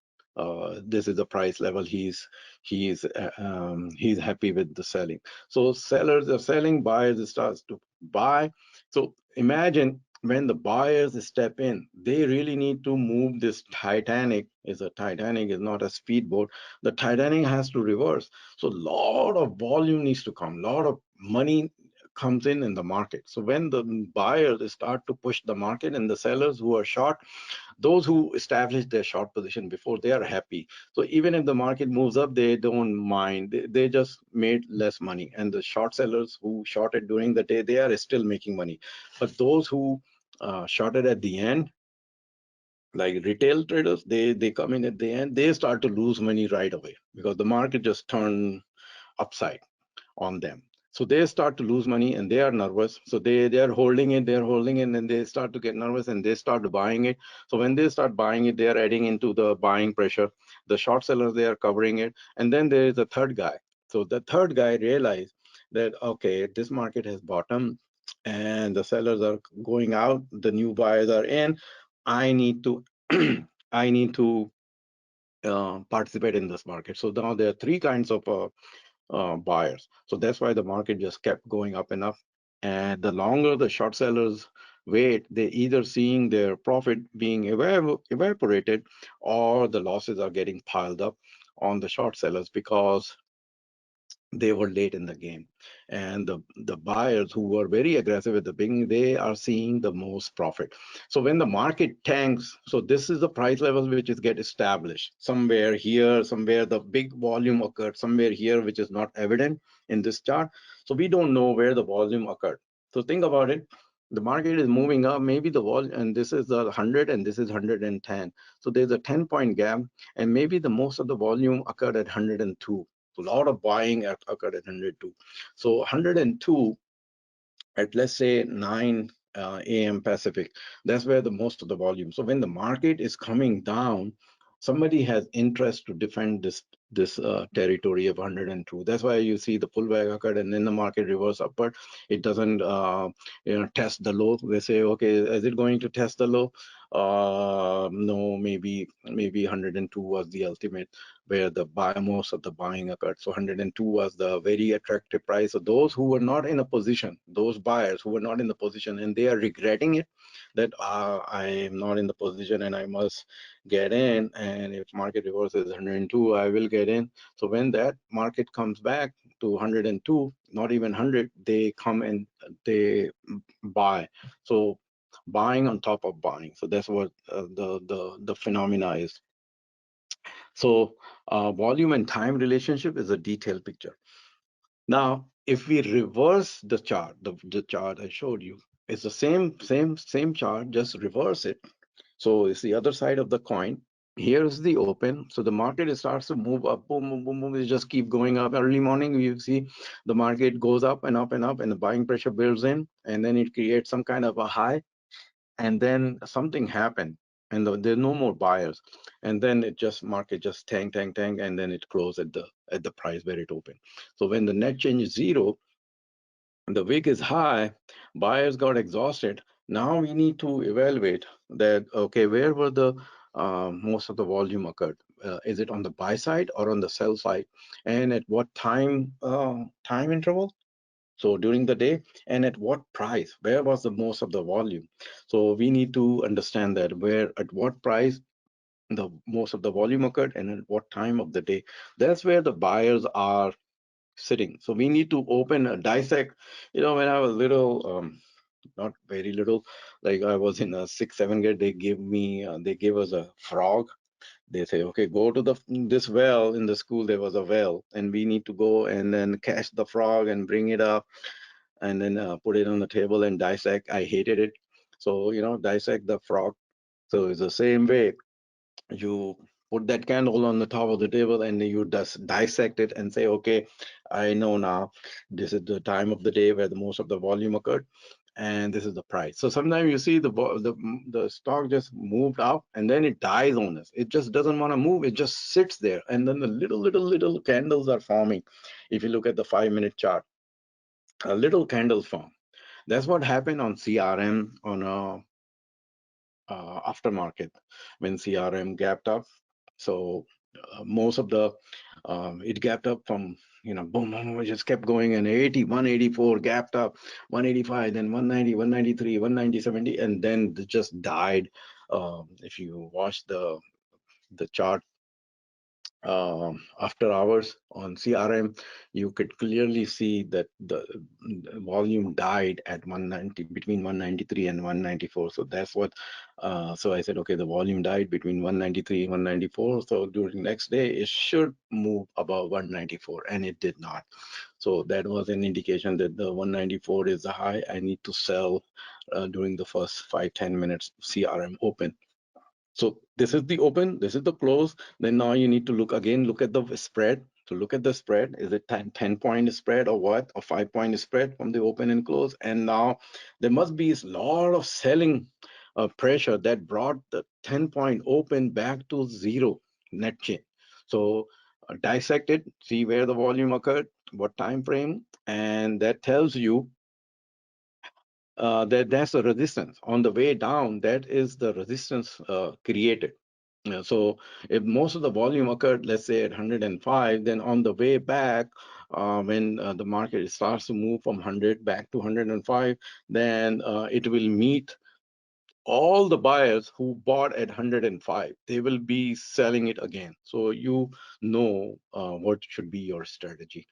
This is the price level he's happy with the selling. So sellers are selling, buyers starts to buy. So imagine when the buyers step in, they really need to move this Titanic. Titanic is not a speedboat. The Titanic has to reverse. So a lot of volume needs to come, a lot of money comes in the market. So when the buyers start to push the market and the sellers who are short, those who established their short position before, they are happy. So even if the market moves up, they don't mind. They just made less money. And the short sellers who shorted during the day, they are still making money. But those who shorted at the end, like retail traders, they come in at the end, they start to lose money right away because the market just turned upside on them. So they start to lose money and they are nervous. So they are holding it, they're holding it, and then they start to get nervous and they start buying it. So when they start buying it, they are adding into the buying pressure. The short sellers, they are covering it. And then there is a third guy. So the third guy realized that, okay, this market has bottomed and the sellers are going out, the new buyers are in. I need to I need to participate in this market. So now there are three kinds of buyers. So that's why the market just kept going up and up. And the longer the short sellers wait, they either seeing their profit being evaporated or the losses are getting piled up on the short sellers because they were late in the game. And the buyers who were very aggressive at the beginning, they are seeing the most profit. So when the market tanks, so this is the price level which is get established somewhere here, somewhere the big volume occurred somewhere here, which is not evident in this chart. So we don't know where the volume occurred. So think about it, the market is moving up, maybe the volume, and this is the 100 and this is 110. So there's a 10-point gap, and maybe the most of the volume occurred at 102. A lot of buying occurred at 102. So 102 at, let's say, 9 a.m. Pacific, that's where the most of the volume. So when the market is coming down, somebody has interest to defend this territory of 102. That's why you see the pullback occurred and then the market reverse upward. It doesn't test the low. They say, okay, is it going to test the low? No, maybe 102 was the ultimate where the most of the buying occurred. So 102 was the very attractive price. So those who were not in a position, those buyers who were not in the position, and they are regretting it, that I am not in the position and I must get in. And if market reverses 102, I will get in. So when that market comes back to 102, not even 100, they come and they buy. So buying on top of buying. So that's what the phenomena is. So volume and time relationship is a detailed picture. Now, if we reverse the chart, the chart I showed you, it's the same chart, just reverse it. So it's the other side of the coin. Here's the open. So the market starts to move up, boom, boom, boom, boom. It just keep going up. Early morning, you see the market goes up and up and up, and the buying pressure builds in, and then it creates some kind of a high, and then something happened, and there are no more buyers, and then it just market just tank, and then it closed at the price where it opened. So when the net change is zero, the wick is high, buyers got exhausted. Now we need to evaluate that, okay, where were the most of the volume occurred? Is it on the buy side or on the sell side? And at what time interval? So during the day, and at what price? Where was the most of the volume? So we need to understand that where, at what price the most of the volume occurred, and at what time of the day. That's where the buyers are sitting. So we need to open a dissect. When I was little, not very little, like I was in a 6, 7 grade, they gave us a frog. They say, okay, go to this well in the school. There was a well, and we need to go and then catch the frog and bring it up, and then put it on the table and dissect. I hated it. So, dissect the frog. So it's the same way. You put that candle on the top of the table and you just dissect it and say, okay, I know now this is the time of the day where the most of the volume occurred, and this is the price. So sometimes you see the stock just moved up and then it dies on us. It just doesn't want to move. It just sits there, and then the little candles are forming. If you look at the 5-minute chart, a little candles form. That's what happened on CRM on aftermarket when CRM gapped up. So most of the it gapped up from boom, boom, boom, it just kept going, and 80, 184 gapped up, 185, then 190, 193, 190, 70, and then it just died. If you watch the chart after hours on CRM, you could clearly see that the volume died at 190, between 193 and 194. So that's what. So I said, okay, the volume died between 193 and 194. So during next day, it should move above 194, and it did not. So that was an indication that the 194 is the high. I need to sell during the first 5-10 minutes CRM open. So this is the open, this is the close. Then now you need to look at the spread. To look at the spread, is it 10-point spread or what? Or 5-point spread from the open and close? And now there must be a lot of selling pressure that brought the 10-point open back to zero net change. So dissect it, see where the volume occurred, what time frame, and that tells you that that's a resistance. On the way down, that is the resistance created. So if most of the volume occurred, let's say at 105, then on the way back, when the market starts to move from 100 back to 105, then it will meet all the buyers who bought at 105. They will be selling it again. So you know what should be your strategy.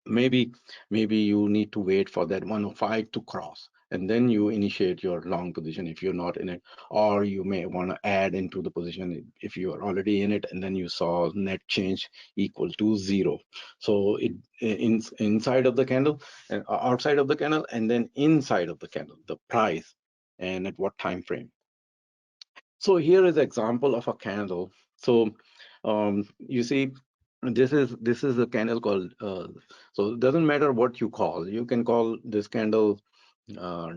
Maybe you need to wait for that 105 to cross, and then you initiate your long position if you're not in it, or you may want to add into the position if you are already in it, and then you saw net change equal to zero. So inside of the candle and outside of the candle, and then inside of the candle, the price and at what time frame. So here is an example of a candle. So you see, this is a candle called. So it doesn't matter what you call. You can call this candle uh,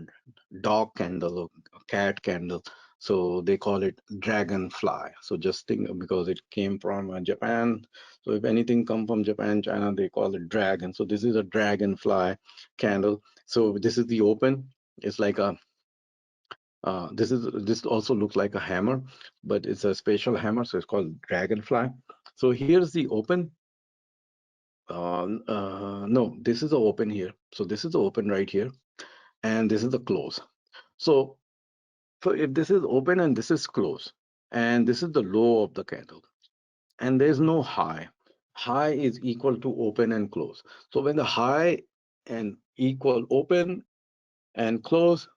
dog candle or cat candle. So they call it dragonfly. So just think, because it came from Japan. So if anything come from Japan, China, they call it dragon. So this is a dragonfly candle. So this is the open. It's like a This also looks like a hammer, but it's a special hammer, so it's called dragonfly. So here's the open. No, this is the open here. So this is the open right here, and this is the close. So, so if this is open and this is close, and this is the low of the candle, and there's no high. High is equal to open and close. So when the high and equal open and close,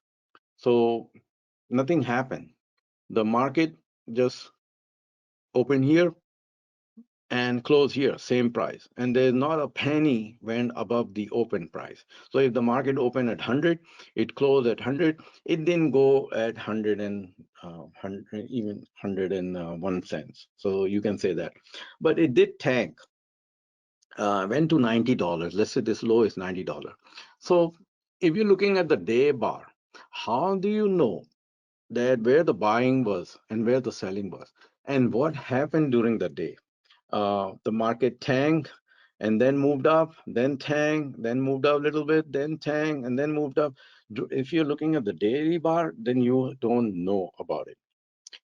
so nothing happened. The market just open here and close here, same price. And there's not a penny went above the open price. So if the market opened at 100, it closed at 100. It didn't go at 100 and 100, even 101 cents. So you can say that. But it did tank, went to $90. Let's say this low is $90. So if you're looking at the day bar, how do you know that where the buying was and where the selling was and what happened during the day? The market tanked and then moved up, then tanked, then moved up a little bit, then tanked, and then moved up. If you're looking at the daily bar, then you don't know about it.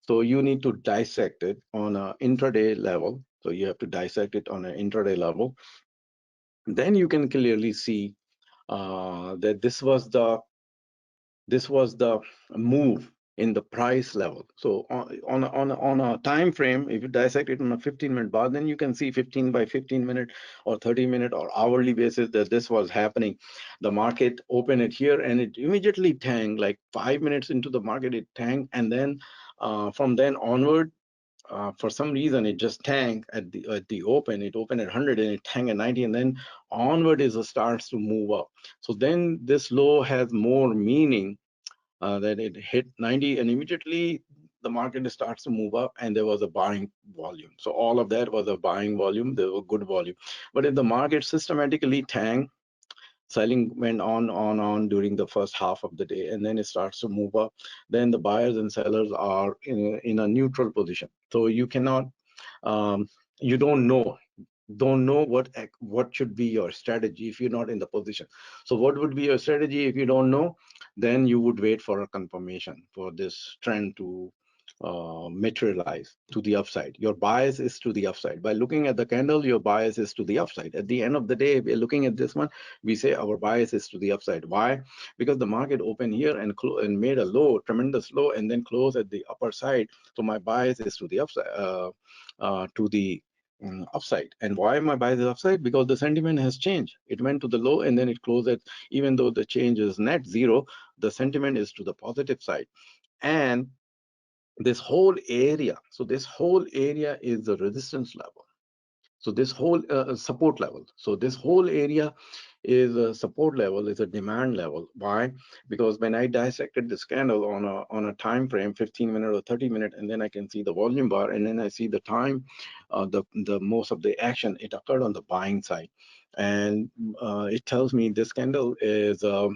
So you need to dissect it on an intraday level. So you have to dissect it on an intraday level. Then you can clearly see that this was the move in the price level. So on a time frame, if you dissect it on a 15-minute bar, then you can see 15 by 15-minute or 30-minute or hourly basis that this was happening. The market opened it here and it immediately tanked. Like 5 minutes into the market, it tanked, and then from then onward, for some reason it just tanked at the open. It opened at 100 and it tanked at 90, and then onward is it starts to move up. So then this low has more meaning, that it hit 90 and immediately the market starts to move up and there was a buying volume. So all of that was a buying volume. There was good volume. But if the market systematically tanked, selling went on during the first half of the day, and then it starts to move up, then the buyers and sellers are in a neutral position. So you cannot, you don't know what should be your strategy if you're not in the position. So what would be your strategy if you don't know? Then you would wait for a confirmation for this trend to materialize to the upside. Your bias is to the upside. By looking at the candle, your bias is to the upside. At the end of the day, we're looking at this one, we say our bias is to the upside. Why? Because the market opened here and made a low, tremendous low, and then closed at the upper side. So my bias is to the upside, to the upside. And why my bias is upside? Because the sentiment has changed. It went to the low and then it closed at, even though the change is net zero, the sentiment is to the positive side. And this whole area, so this whole area is the resistance level. So this whole support level. So this whole area is a support level, is a demand level. Why? Because when I dissected this candle on a time frame, 15-minute or 30-minute, and then I can see the volume bar, and then I see the time, the most of the action, it occurred on the buying side, and it tells me this candle is the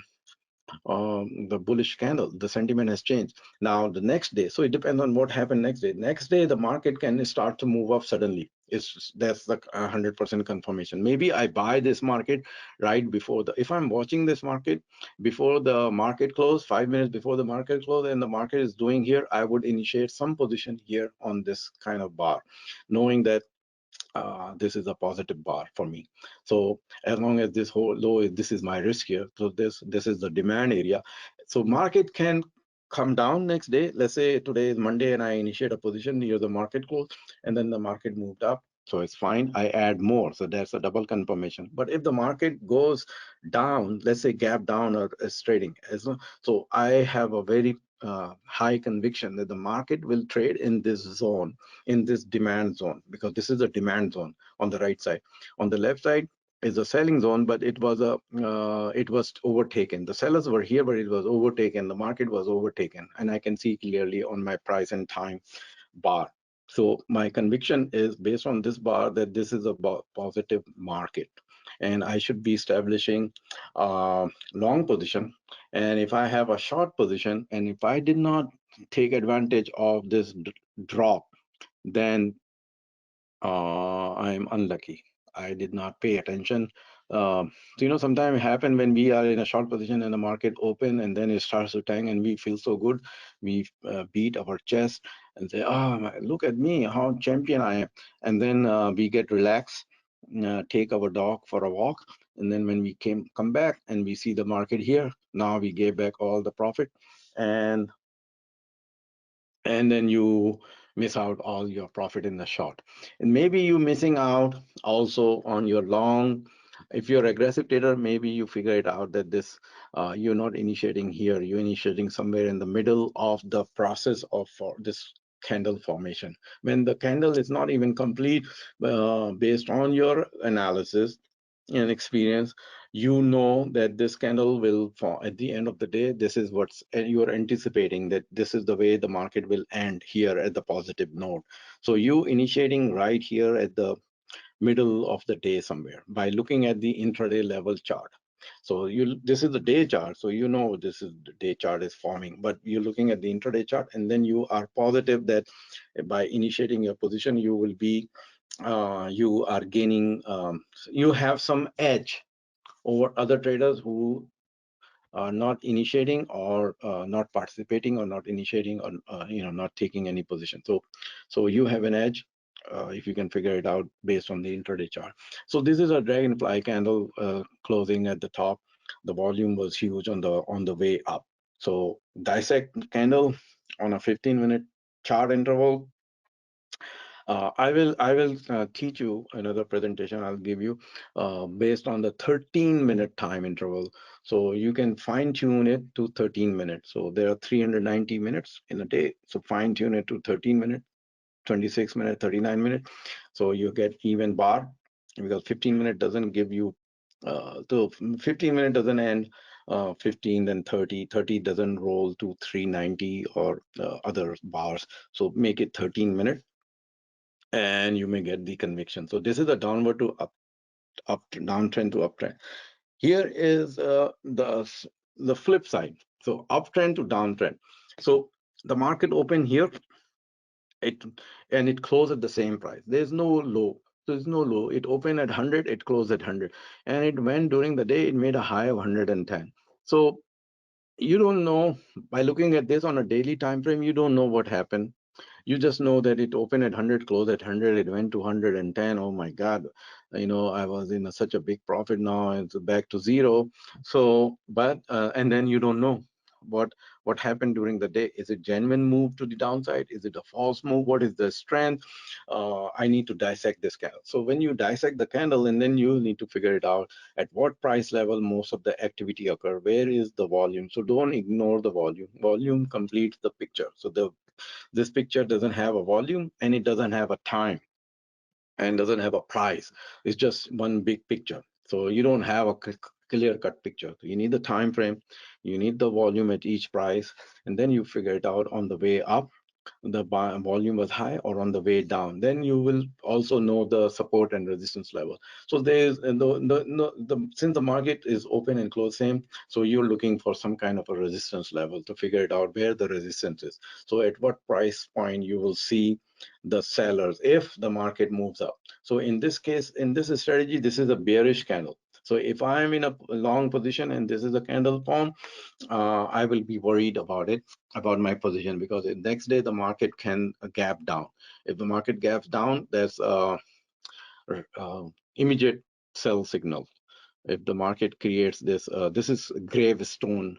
bullish candle. The sentiment has changed. Now the next day, so it depends on what happened next day. Next day the market can start to move up suddenly. That's the 100% confirmation. Maybe I buy this market right before the, if I'm watching this market before the market close, 5 minutes before the market close, and the market is doing here, I would initiate some position here on this kind of bar, knowing that this is a positive bar for me. So as long as this whole low is, this is my risk here. So this is the demand area. So market can come down next day. Let's say today is Monday and I initiate a position near the market close, and then the market moved up. So it's fine. I add more. So that's a double confirmation. But if the market goes down, let's say gap down or is trading, so I have a very high conviction that the market will trade in this zone, in this demand zone, because this is a demand zone on the right side. On the left side is a selling zone, but it was overtaken. The sellers were here, but it was overtaken. The market was overtaken, and I can see clearly on my price and time bar. So my conviction is based on this bar that this is a positive market, and I should be establishing long position. And if I have a short position, and if I did not take advantage of this drop, then I'm unlucky. I did not pay attention. Sometimes it happen when we are in a short position and the market open and then it starts to tank and we feel so good. We beat our chest and say, "Oh, look at me, how champion I am!" And then we get relaxed, take our dog for a walk, and then when we come back and we see the market here, now we gave back all the profit, and then you miss out all your profit in the short. And maybe you missing out also on your long. If you're aggressive trader, maybe you figure it out that this you're not initiating here, you're initiating somewhere in the middle of the process of for this candle formation, when the candle is not even complete. Based on your analysis and experience, you know that this candle will fall at the end of the day. This is what's you're anticipating, that this is the way the market will end here at the positive note. So you initiating right here at the middle of the day somewhere by looking at the intraday level chart. So this is the day chart, so you know this is the day chart is forming, but you're looking at the intraday chart and then you are positive that by initiating your position you will be you are gaining, you have some edge over other traders who are not initiating or not participating or not initiating or not taking any position. So you have an edge if you can figure it out based on the intraday chart. So this is a dragonfly candle closing at the top. The volume was huge on the way up. So dissect candle on a 15-minute chart interval. I will teach you another presentation I'll give you based on the 13-minute time interval. So you can fine tune it to 13 minutes. So there are 390 minutes in a day. So fine tune it to 13 minutes, 26 minutes, 39 minutes. So you get even bar, because 15-minute doesn't give you, so 15-minute doesn't end 15, then 30. 30 doesn't roll to 390 or other bars. So make it 13 minutes and you may get the conviction. So this is a downward to up downtrend to uptrend. Here is the flip side. So uptrend to downtrend. So the market open here, it and it closed at the same price. There's no low. There's no low. It opened at 100, it closed at 100, and it went during the day. It made a high of 110. So you don't know, by looking at this on a daily time frame, you don't know what happened. You just know that it opened at 100, closed at 100, it went to 110. Oh my God, I was in such a big profit, now it's back to zero. So, but, and then you don't know what happened during the day. Is it genuine move to the downside? Is it a false move? What is the strength? I need to dissect this candle. So when you dissect the candle, and then you need to figure it out at what price level most of the activity occur, where is the volume. So don't ignore the volume. Volume completes the picture. So this picture doesn't have a volume and it doesn't have a time and doesn't have a price. It's just one big picture. So you don't have a clear-cut picture. So you need the time frame, you need the volume at each price, and then you figure it out on the way up the volume was high or on the way down. Then you will also know the support and resistance level. So there's since the market is open and closed same, so you're looking for some kind of a resistance level to figure it out where the resistance is. So at what price point you will see the sellers if the market moves up. So in this case, in this strategy, this is a bearish candle. So if I am in a long position and this is a candle form, I will be worried about it, about my position, because the next day the market can gap down. If the market gaps down, there's immediate sell signal. If the market creates this, this is gravestone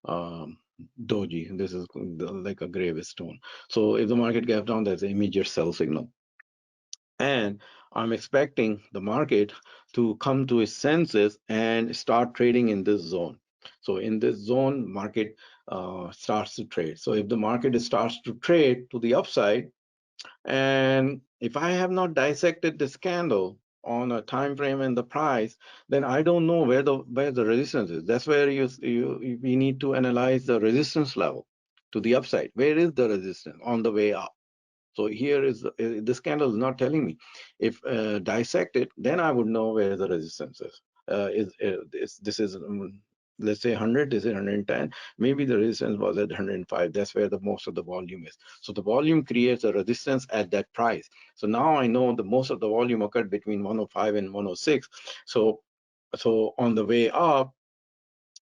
um, doji. This is like a gravestone. So if the market gaps down, there's an immediate sell signal. And I'm expecting the market to come to its senses and start trading in this zone. So in this zone, market starts to trade. So if the market starts to trade to the upside, and if I have not dissected this candle on a time frame and the price, then I don't know where the resistance is. That's where we need to analyze the resistance level to the upside. Where is the resistance on the way up? So here is this candle is not telling me. If dissect it, then I would know where the resistance is. This is let's say 100, this is 110, maybe the resistance was at 105. That's where the most of the volume is. So the volume creates a resistance at that price. So now I know the most of the volume occurred between 105 and 106. So on the way up,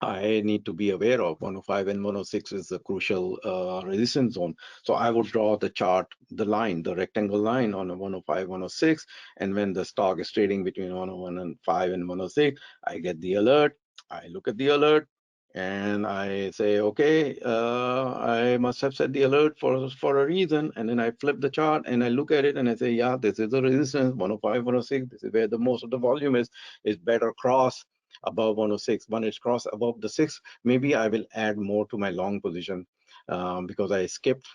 I need to be aware of 105 and 106 is the crucial resistance zone. So I would draw the chart, the line, the rectangle line on a 105, 106. And when the stock is trading between 101 and 5 and 106, I get the alert. I look at the alert and I say, okay, I must have set the alert for a reason. And then I flip the chart and I look at it and I say, yeah, this is the resistance, 105, 106. This is where the most of the volume is. It's better cross above 106. When it's crossed above the 6, maybe I will add more to my long position because I skipped,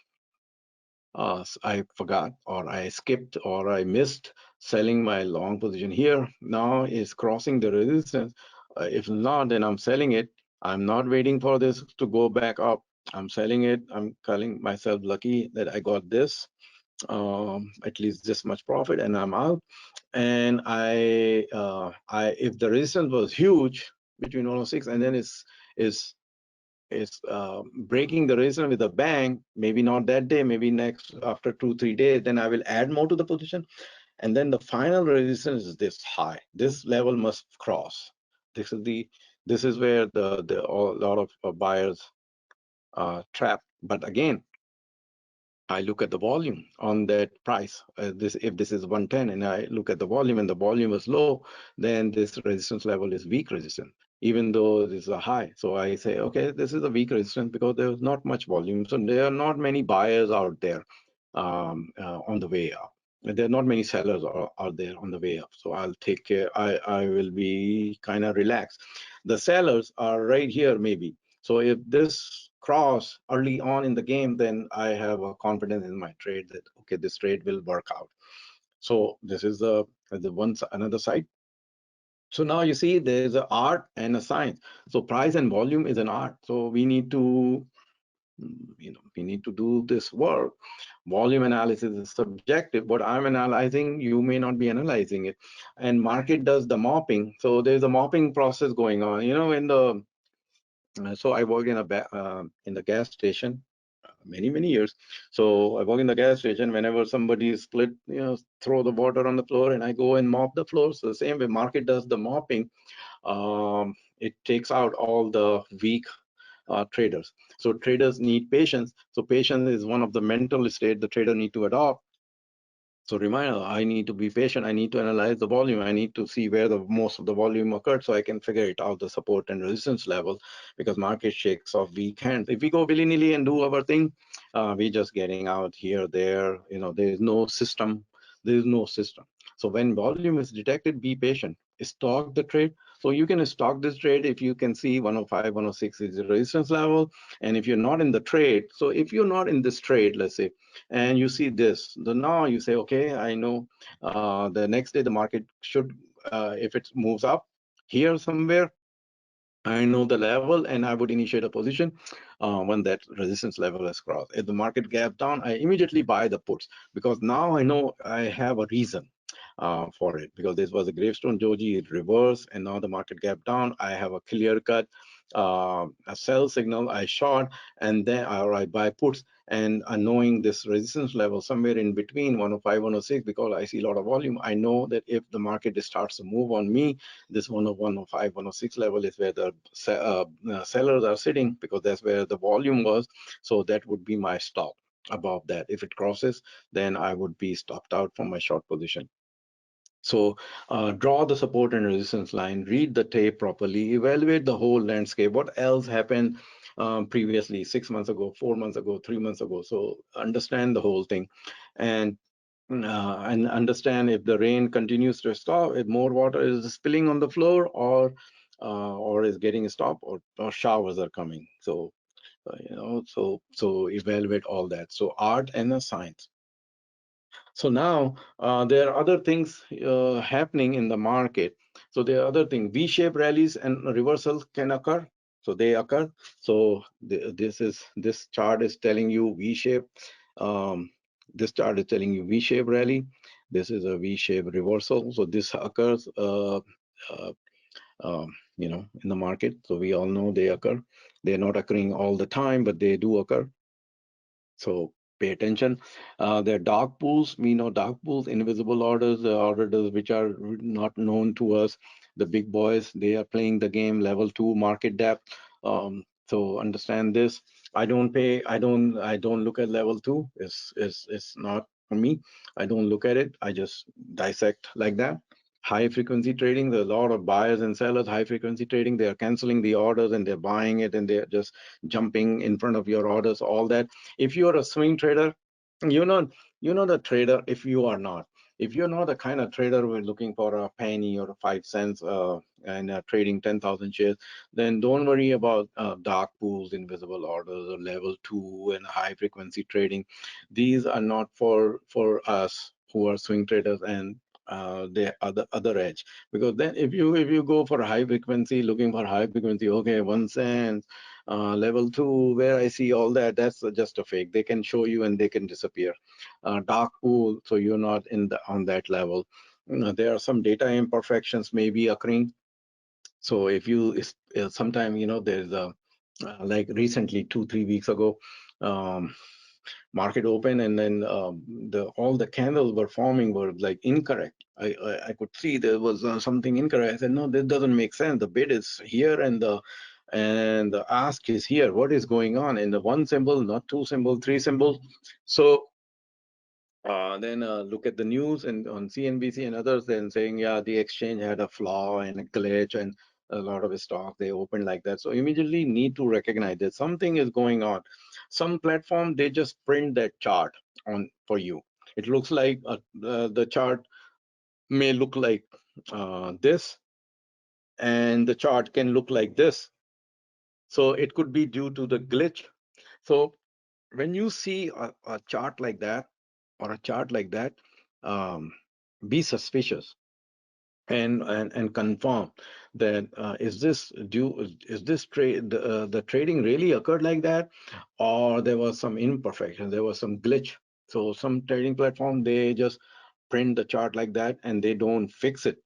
I forgot, or I skipped, or I missed selling my long position here. Now is crossing the resistance. If not, then I'm selling it. I'm not waiting for this to go back up. I'm selling it. I'm calling myself lucky that I got this, at least this much profit, and I'm out. And if the resistance was huge between 106 and then is breaking the resistance with a bang, maybe not that day, maybe next after 2-3 days, then I will add more to the position. And then the final resistance is this high. This level must cross. This is where a lot of buyers trap. But again, I look at the volume on that price. If this is 110 and I look at the volume and the volume is low, then this resistance level is weak resistance, even though this is a high. So I say, okay, this is a weak resistance because there's not much volume. So there are not many buyers out there on the way up. There are not many sellers are there on the way up. So I'll take care. I will be kind of relaxed. The sellers are right here maybe. So if this cross early on in the game, then I have a confidence in my trade that, okay, this trade will work out. So this is another side. So now you see there's an art and a science. So price and volume is an art. So we need to, we need to do this work. Volume analysis is subjective. What I'm analyzing, you may not be analyzing it. And market does the mopping. So there's a mopping process going on. In the so I work in the gas station many years. So I work in the gas station. Whenever somebody is split, throw the water on the floor, and I go and mop the floor. So the same way market does the mopping. It takes out all the weak traders. So traders need patience. So patience is one of the mental state the trader need to adopt. So reminder, I need to be patient. I need to analyze the volume. I need to see where the most of the volume occurred so I can figure it out, the support and resistance level, because market shakes off weak hands. If we go willy-nilly and do our thing, we're just getting out here, there. There is no system. There is no system. So when volume is detected, be patient. Stock the trade. So you can stock this trade if you can see 105, 106 is the resistance level. And if you're not in the trade, so if you're not in this trade, let's say, and you see this, now you say, okay, I know the next day the market should, if it moves up here somewhere, I know the level and I would initiate a position when that resistance level is crossed. If the market gap down, I immediately buy the puts, because now I know I have a reason for it, because this was a gravestone doji, it reversed, and now the market gap down. I have a clear cut a sell signal, I short, and then I buy puts, and knowing this resistance level somewhere in between 105, 106, because I see a lot of volume, I know that if the market starts to move on me, this 105, 106 level is where the sellers are sitting, because that's where the volume was. So that would be my stop. Above that, if it crosses, then I would be stopped out from my short position. So draw the support and resistance line, read the tape properly, evaluate the whole landscape. What else happened previously, 6 months ago, 4 months ago, 3 months ago? So understand the whole thing, and understand if the rain continues to stop, if more water is spilling on the floor, or is getting stopped, or showers are coming. So so evaluate all that. So art and a science. So now there are other things happening in the market. So there are other things. V-shaped rallies and reversals can occur. So they occur. So this chart is telling you V-shape. This chart is telling you V-shape rally. This is a V-shape reversal. So this occurs. in the market. So we all know they occur. They're not occurring all the time, but they do occur. So pay attention. There are dark pools. We know dark pools, invisible orders, orders which are not known to us. The big boys, they are playing the game level 2 market depth. So understand this. I don't look at level 2. It's not for me. I don't look at it. I just dissect like that. High frequency trading, there's a lot of buyers and sellers. High frequency trading, they are canceling the orders and they're buying it and they're just jumping in front of your orders, all that. If you're a swing trader, you're not a trader. If you're not a kind of trader who is looking for a penny or 5 cents and trading 10,000 shares, then don't worry about dark pools, invisible orders, or level 2 and high frequency trading. These are not for us who are swing traders and the other edge. Because then if you go for high frequency, looking for high frequency, okay, 1 cent, level 2, where I see all that, that's just a fake. They can show you and they can disappear. Dark pool, so you're not on that level. There are some data imperfections may be occurring. So if you sometime, there's a like recently 2-3 weeks ago, um, market open, and then all the candles were forming were like incorrect. I could see there was something incorrect. I said, no, this doesn't make sense. The bid is here and the ask is here. What is going on? And the one symbol, not two symbol, three symbols. So then look at the news and on CNBC and others, then saying, yeah, the exchange had a flaw and a glitch and a lot of stock they opened like that. So immediately need to recognize that something is going on. Some platform, they just print that chart on for you. It looks like the chart may look like this, and the chart can look like this. So it could be due to the glitch. So when you see a chart like that or a chart like that, um, be suspicious and confirm that is this trade the trading really occurred like that, or there was some imperfection, there was some glitch. So some trading platform, they just print the chart like that and they don't fix it.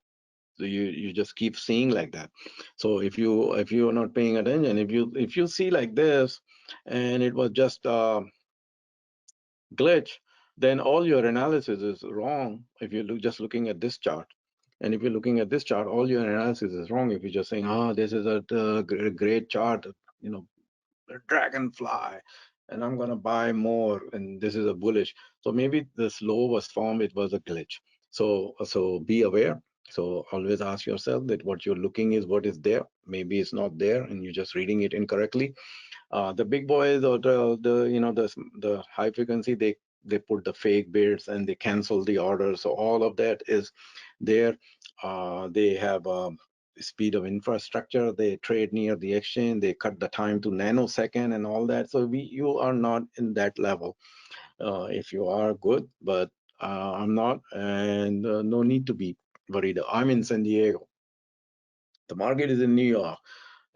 So you just keep seeing like that. So if you're not paying attention, if you see like this and it was just glitch, then all your analysis is wrong. If you're just looking at this chart, and if you're looking at this chart, all your analysis is wrong. If you're just saying, this is a great chart, you know, a dragonfly, and I'm gonna buy more, and this is a bullish. So maybe this low was formed, it was a glitch. So be aware. So always ask yourself that what you're looking is what is there. Maybe it's not there, and you're just reading it incorrectly. The big boys or the high frequency, they put the fake bids and they cancel the order. So all of that is there. They have speed of infrastructure. They trade near the exchange. They cut the time to nanosecond and all that. So you are not in that level. If you are, good, but I'm not, and no need to be worried. I'm in San Diego. The market is in New York,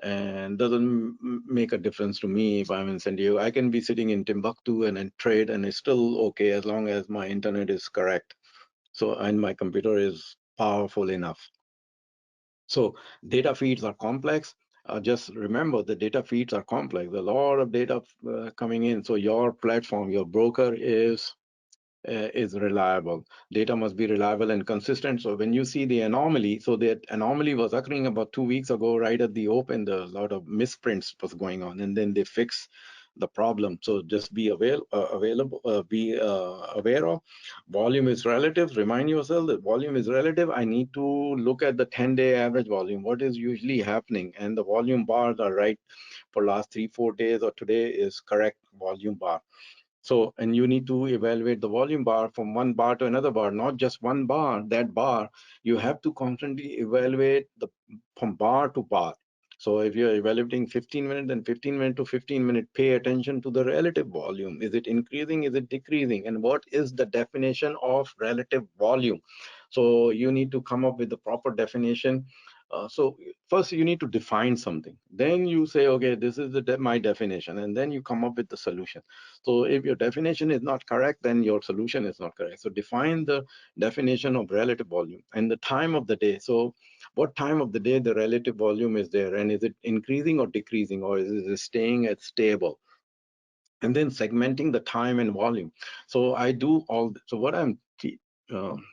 and doesn't make a difference to me if I'm in San Diego. I can be sitting in Timbuktu and trade, and it's still okay as long as my internet is correct. So, and my computer is powerful enough. So data feeds are complex. Just remember the data feeds are complex. A lot of data coming in. So your platform, your broker is reliable. Data must be reliable and consistent. So when you see the anomaly, so that anomaly was occurring about 2 weeks ago, right at the open, a lot of misprints was going on, and then they fix the problem. So just be aware of. Volume is relative. Remind yourself that volume is relative. I need to look at the 10-day average volume. What is usually happening? And the volume bars are right for last 3-4 days, or today is correct volume bar. So, and you need to evaluate the volume bar from one bar to another bar, not just one bar, that bar. You have to constantly evaluate from bar to bar. So if you're evaluating 15 minutes, then 15 minute to 15 minute, pay attention to the relative volume. Is it increasing? Is it decreasing? And what is the definition of relative volume? So you need to come up with the proper definition So first you need to define something. Then you say, okay, this is my definition, and then you come up with the solution. So if your definition is not correct, then your solution is not correct. So define the definition of relative volume and the time of the day. So what time of the day the relative volume is there, and is it increasing or decreasing, or is it staying at stable? And then segmenting the time and volume. So I do all. So what I'm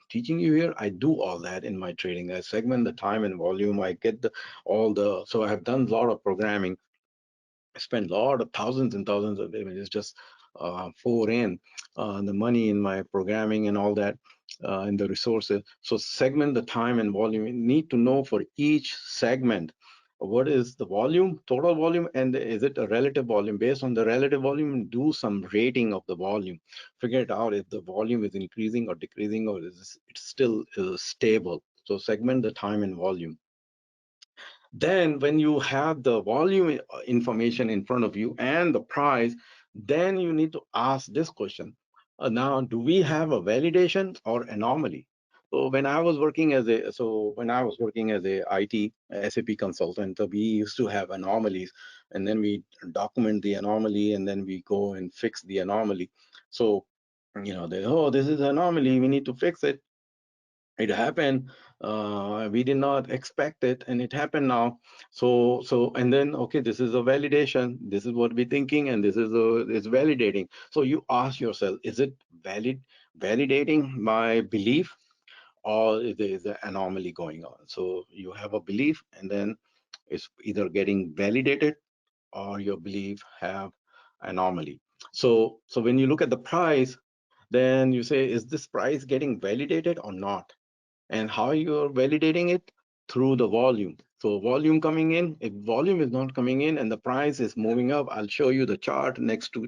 teaching you here, I do all that in my trading. I segment the time and volume. I get so I have done a lot of programming. I spend a lot of thousands and thousands of images just pour in the money in my programming and all that, and the resources. So segment the time and volume. You need to know for each segment what is the volume, total volume, and is it a relative volume. Based on the relative volume, do some rating of the volume. Figure it out if the volume is increasing or decreasing, or is it still stable. So segment the time and volume. Then when you have the volume information in front of you and the price, then you need to ask this question. Now, do we have a validation or anomaly? So when I was working as a IT SAP consultant, we used to have anomalies, and then we document the anomaly, and then we go and fix the anomaly. So, this is an anomaly, we need to fix it. It happened, we did not expect it, and it happened now. And then, okay, this is a validation, this is what we're thinking, and this is it's validating. So you ask yourself, is it validating my belief, or is there is an anomaly going on? So you have a belief, and then it's either getting validated, or your belief have anomaly. So when you look at the price, then you say, is this price getting validated or not? And how you're validating it? Through the volume. So volume coming in, if volume is not coming in and the price is moving up, I'll show you the chart next to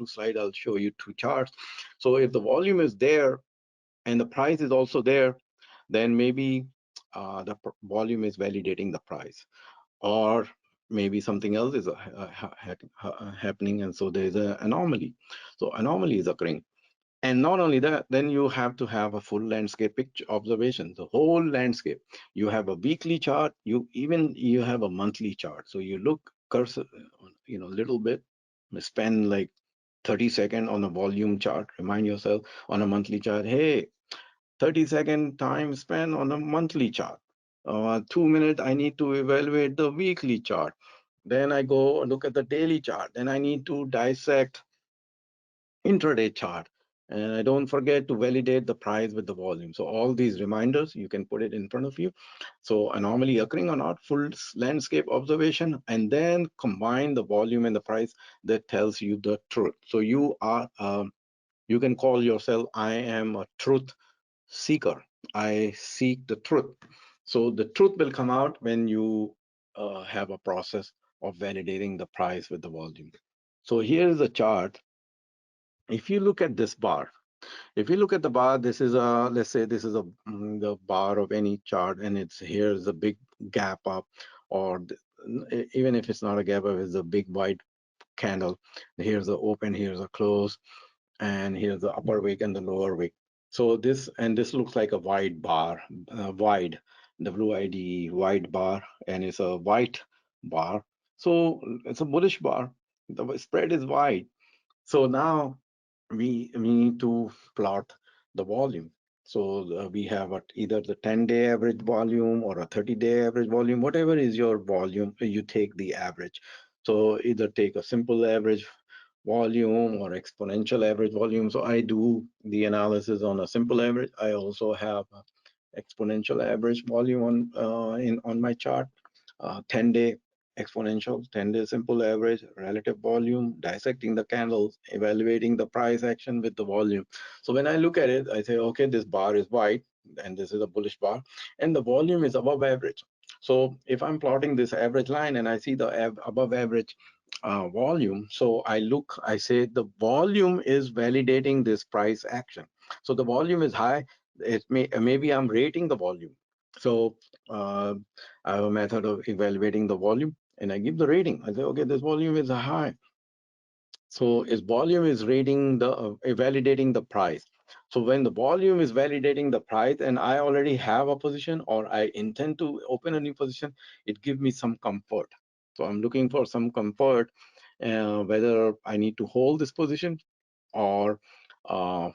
slide. I'll show you two charts. So if the volume is there and the price is also there, then maybe the volume is validating the price, or maybe something else is happening, and so there's an anomaly. So anomaly is occurring. And not only that, then you have to have a full landscape picture observation, the whole landscape. You have a weekly chart, you have a monthly chart. So you look cursor, little bit, spend like 30 seconds on a volume chart, remind yourself on a monthly chart, hey, 30-second time spent on a monthly chart. 2 minutes, I need to evaluate the weekly chart. Then I go look at the daily chart. Then I need to dissect intraday chart. And I don't forget to validate the price with the volume. So all these reminders, you can put it in front of you. So anomaly occurring or not, full landscape observation, and then combine the volume and the price that tells you the truth. So you can call yourself, I am a truth seeker. I seek the truth. So the truth will come out when you have a process of validating the price with the volume. So here's a chart. If you look at this bar, if you look at the bar, this is let's say this is the bar of any chart, and here's a big gap up, or even if it's not a gap up, it's a big white candle. Here's the open, here's a close, and here's the upper wick and the lower wick. So this looks like a wide bar, wide, WID, wide bar, and it's a white bar. So it's a bullish bar. The spread is wide. So now we need to plot the volume. So we have either the 10-day average volume or a 30-day average volume, whatever is your volume, you take the average. So either take a simple average volume or exponential average volume. So I do the analysis on a simple average. I also have exponential average volume on my chart. 10-day exponential, 10-day simple average, relative volume, dissecting the candles, evaluating the price action with the volume. So when I look at it, I say, okay, this bar is white, and this is a bullish bar, and the volume is above average. So if I'm plotting this average line and I see the above average volume, so I say the volume is validating this price action. So the volume is high. Maybe I'm rating the volume. So uh, I have a method of evaluating the volume, and I give the rating. I say, okay, this volume is high. So its volume is rating validating the price. So when the volume is validating the price and I already have a position or I intend to open a new position, it gives me some comfort. So I'm looking for some comfort, whether I need to hold this position or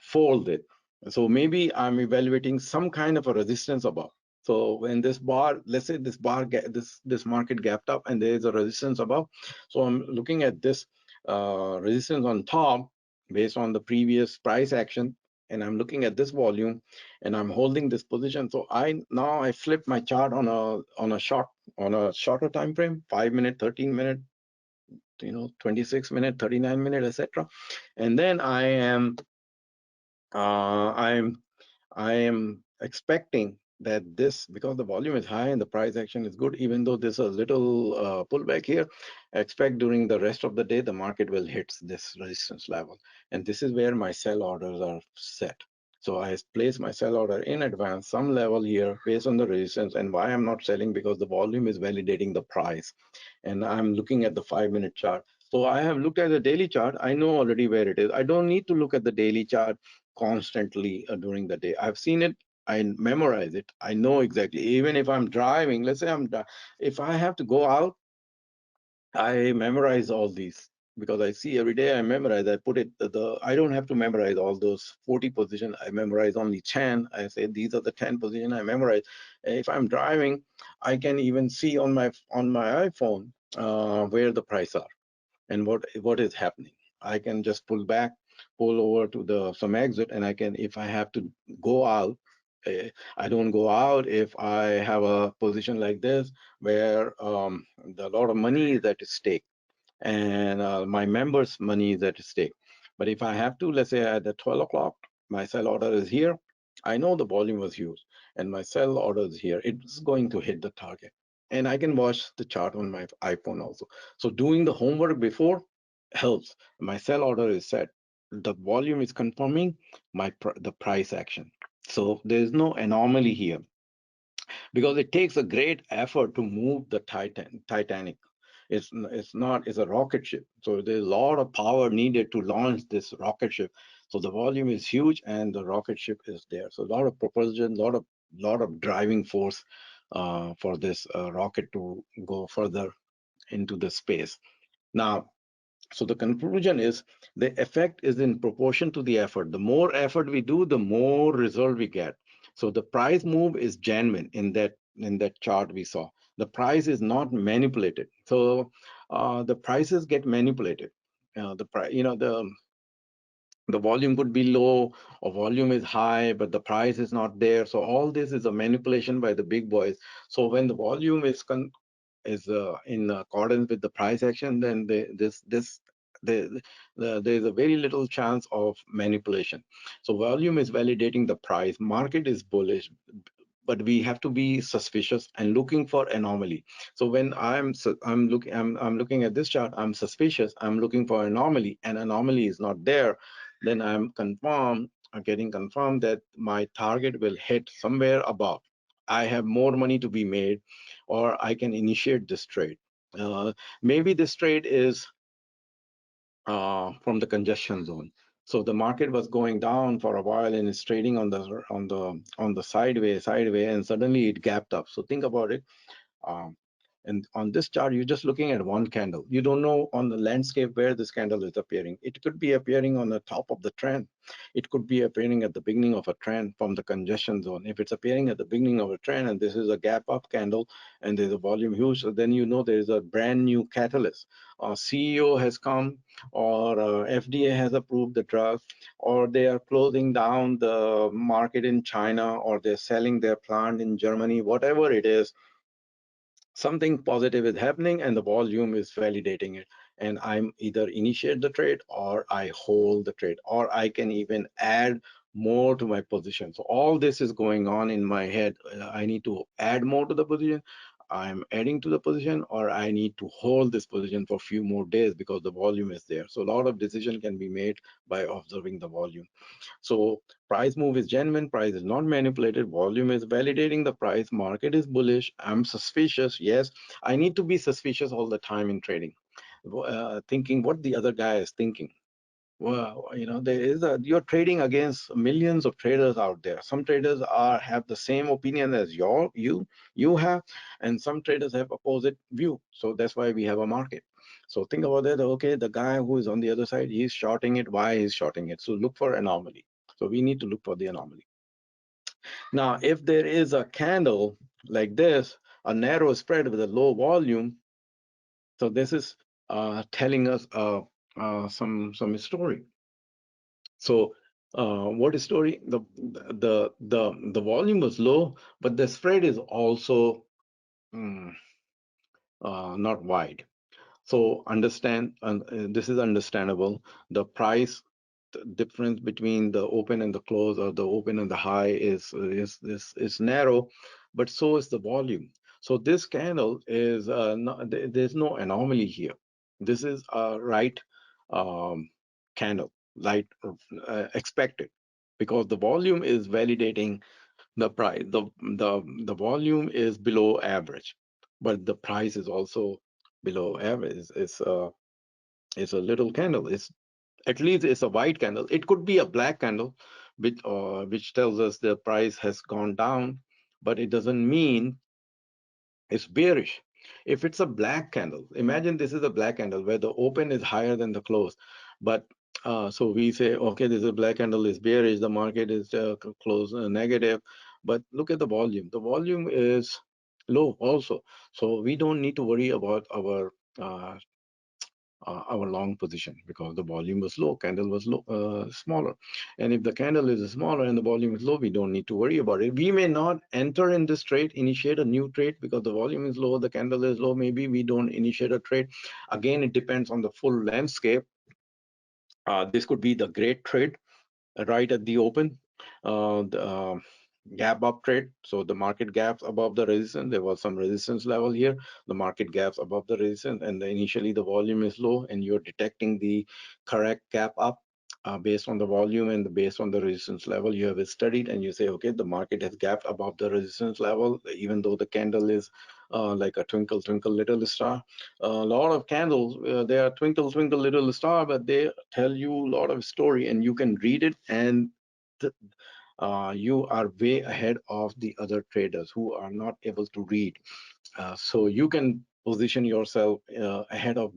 fold it. So maybe I'm evaluating some kind of a resistance above. So when this bar, let's say this bar, this market gapped up and there is a resistance above. So I'm looking at this resistance on top based on the previous price action, and I'm looking at this volume and I'm holding this position. So I flip my chart on a shorter time frame, 5 minute, 13 minute, 26 minute, 39 minute, etc. And then uh, I'm I am expecting that this, because the volume is high and the price action is good, even though there's a little pullback here, I expect during the rest of the day the market will hit this resistance level, and this is where my sell orders are set. So I place my sell order in advance, some level here based on the resistance. And why I'm not selling, because the volume is validating the price, and I'm looking at the 5 minute chart. So I have looked at the daily chart. I know already where it is. I don't need to look at the daily chart constantly during the day. I've seen it. I memorize it. I know exactly. Even if I'm driving, let's say if I have to go out, I memorize all these because I see every day. I memorize. I put it. I don't have to memorize all those 40 positions. I memorize only 10. I say these are the 10 positions I memorize. If I'm driving, I can even see on my iPhone where the price are and what is happening. I can just pull over to the some exit, and I can, if I have to go out, I don't go out if I have a position like this where a lot of money is at stake, and my members' money is at stake. But if I have to, let's say at the 12 o'clock, my sell order is here. I know the volume was huge, and my sell order is here. It's going to hit the target, and I can watch the chart on my iPhone also. So doing the homework before helps. My sell order is set. The volume is confirming the price action. So there is no anomaly here, because it takes a great effort to move the Titanic. It's a rocket ship. So there's a lot of power needed to launch this rocket ship. So the volume is huge and the rocket ship is there. So a lot of propulsion, lot of driving force for this rocket to go further into the space. Now, so the conclusion is the effect is in proportion to the effort. The more effort we do, the more result we get. So the price move is genuine in that chart we saw. The price is not manipulated. So the prices get manipulated. The price, the volume could be low or volume is high, but the price is not there. So all this is a manipulation by the big boys. So when the volume is in accordance with the price action, then there's a very little chance of manipulation. So volume is validating the price. Market is bullish, but we have to be suspicious and looking for anomaly. So when I'm looking at this chart, I'm suspicious. I'm looking for anomaly, and anomaly is not there. Then I'm getting confirmed that my target will hit somewhere above. I have more money to be made, or I can initiate this trade. Maybe this trade is from the congestion zone. So the market was going down for a while and it's trading on the sideways, and suddenly it gapped up. So think about it. Um, and on this chart, you're just looking at one candle. You don't know on the landscape where this candle is appearing. It could be appearing on the top of the trend. It could be appearing at the beginning of a trend from the congestion zone. If it's appearing at the beginning of a trend and this is a gap up candle and there's a volume huge, so then you know there's a brand new catalyst. CEO has come, or FDA has approved the drug, or they are closing down the market in China, or they're selling their plant in Germany, whatever it is. Something positive is happening and the volume is validating it, and I'm either initiate the trade or I hold the trade, or I can even add more to my position. So all this is going on in my head. I need to add more to the position, I'm adding to the position, or I need to hold this position for a few more days because the volume is there. So a lot of decision can be made by observing the volume. So price move is genuine, price is not manipulated, volume is validating the price, market is bullish, I'm suspicious. Yes, I need to be suspicious all the time in trading, thinking what the other guy is thinking. Well, there is you're trading against millions of traders out there. Some traders have the same opinion as you have, and some traders have opposite view. So that's why we have a market. So think about that. Okay, the guy who is on the other side, he's shorting it. Why he's shorting it? So look for anomaly. So we need to look for the anomaly. Now, if there is a candle like this, a narrow spread with a low volume, so this is telling us some story. So, what is story? The volume was low, but the spread is also mm, not wide. So understand, and this is understandable. The price difference between the open and the close, or the open and the high, is narrow, but so is the volume. So this candle is there's no anomaly here. This is a right candle, right, expected, because the volume is validating the price. The volume is below average, but the price is also below average. It's a little candle. It's at least it's a white candle. It could be a black candle, which tells us the price has gone down, but it doesn't mean it's bearish. If it's a black candle, imagine this is a black candle where the open is higher than the close, but so we say, okay, this is a black candle is bearish, the market is close negative, but look at the volume. The volume is low also, so we don't need to worry about uh, our long position, because the volume was low, candle was low, smaller. And if the candle is smaller and the volume is low, we don't need to worry about it. We may not enter in this trade, initiate a new trade, because the volume is low, the candle is low. Maybe we don't initiate a trade. Again, it depends on the full landscape. This could be the great trade right at the open, the gap up trade. So the market gaps above the resistance. There was some resistance level here. The market gaps above the resistance, and initially the volume is low, and you're detecting the correct gap up based on the volume and based on the resistance level you have studied, and you say, okay, the market has gapped above the resistance level, even though the candle is like a twinkle twinkle little star. A lot of candles, they are twinkle twinkle little star, but they tell you a lot of story, and you can read it, and you are way ahead of the other traders who are not able to read. So you can position yourself ahead of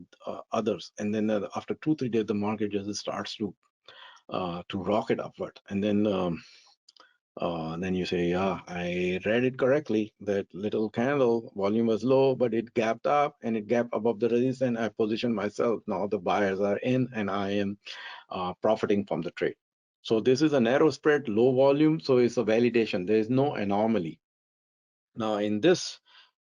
others, and then after 2 3 days the market just starts to rocket upward, and then you say, yeah, I read it correctly. That little candle volume was low, but it gapped up and it gapped above the resistance. I positioned myself. Now the buyers are in, and I am profiting from the trade. So this is a narrow spread, low volume. So it's a validation. There is no anomaly. Now in this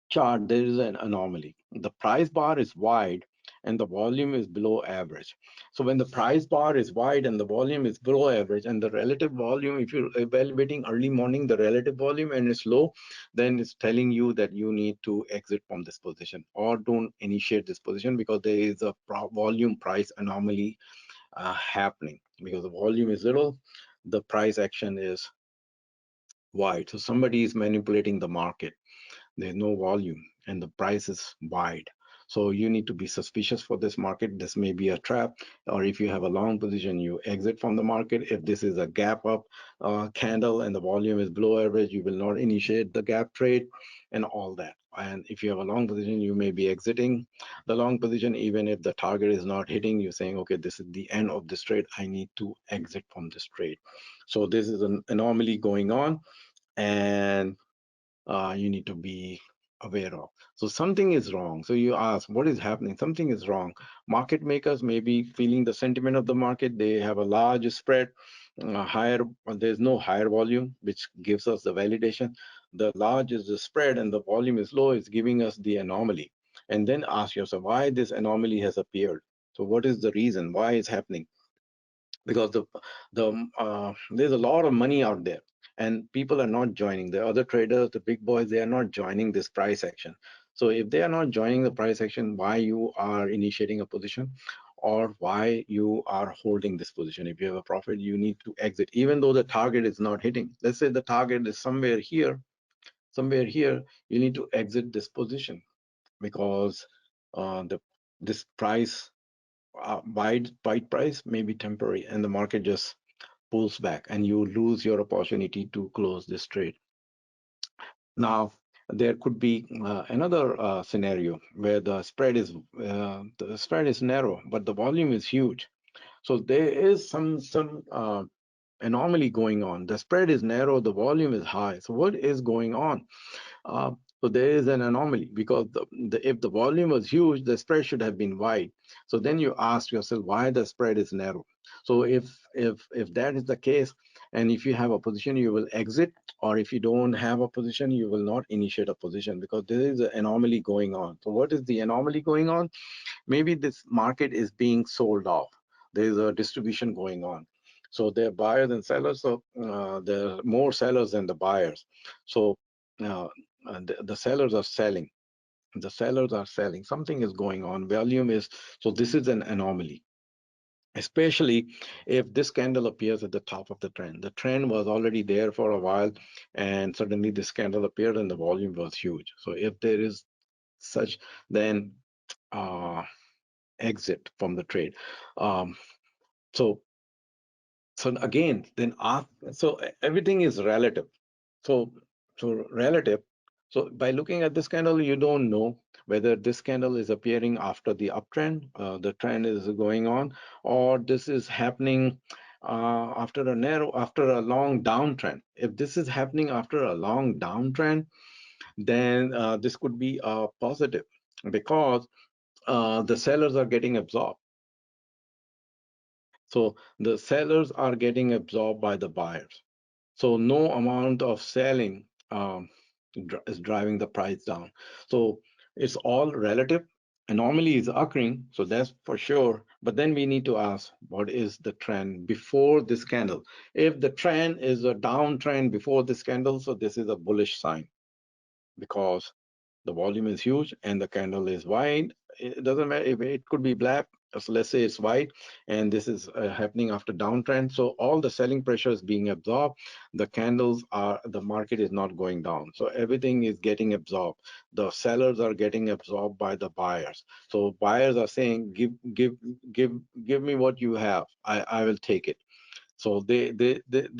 chart, there is an anomaly. The price bar is wide and the volume is below average. So when the price bar is wide and the volume is below average, and the relative volume, if you're evaluating early morning, the relative volume and it's low, then it's telling you that you need to exit from this position or don't initiate this position, because there is a volume price anomaly happening. Because the volume is little, the price action is wide. So somebody is manipulating the market. There's no volume and the price is wide. So you need to be suspicious for this market. This may be a trap, or if you have a long position, you exit from the market. If this is a gap up candle and the volume is below average, you will not initiate the gap trade and all that. And if you have a long position, you may be exiting the long position, even if the target is not hitting. You're saying, okay, this is the end of this trade. I need to exit from this trade. So this is an anomaly going on, and you need to be aware of. So something is wrong. So you ask, what is happening? Something is wrong. Market makers may be feeling the sentiment of the market. They have a large spread, higher. There's no higher volume, which gives us the validation. The large is the spread and the volume is low. It's giving us the anomaly. And then ask yourself why this anomaly has appeared. So what is the reason? Why it's happening? Because there's a lot of money out there, and people are not joining. The other traders, the big boys, they are not joining this price action. So if they are not joining the price action, why you are initiating a position, or why you are holding this position? If you have a profit, you need to exit, even though the target is not hitting. Let's say the target is somewhere here, you need to exit this position, because the this price wide price may be temporary, and the market just pulls back, and you lose your opportunity to close this trade. Now, there could be another scenario where the spread is narrow, but the volume is huge. So there is some anomaly going on. The spread is narrow, the volume is high. So what is going on? Uh, so there is an anomaly because if the volume was huge, the spread should have been wide. So then you ask yourself why the spread is narrow. So if that is the case, and if you have a position, you will exit, or if you don't have a position, you will not initiate a position because there is an anomaly going on. So what is the anomaly going on? Maybe this market is being sold off. There is a distribution going on. So there are buyers and sellers. So there are more sellers than the buyers. So uh, the sellers are selling. The sellers are selling. Something is going on. Volume is, so this is an anomaly, especially if this candle appears at the top of the trend. The trend was already there for a while, and suddenly this candle appeared and the volume was huge. So if there is such, then uh, exit from the trade. Um, so so again, then everything is relative. So relative. So by looking at this candle, you don't know whether this candle is appearing after the uptrend, the trend is going on, or this is happening after a long downtrend. If this is happening after a long downtrend, then this could be a positive because the sellers are getting absorbed. So the sellers are getting absorbed by the buyers. So no amount of selling is driving the price down. So it's all relative. Anomaly is occurring, so that's for sure. But then we need to ask, what is the trend before this candle? If the trend is a downtrend before this candle, so this is a bullish sign because the volume is huge and the candle is wide. It doesn't matter if it could be black. So let's say it's white, and this is happening after downtrend. So all the selling pressure is being absorbed. The market is not going down. So everything is getting absorbed. The sellers are getting absorbed by the buyers. So buyers are saying, give me what you have. I will take it. So they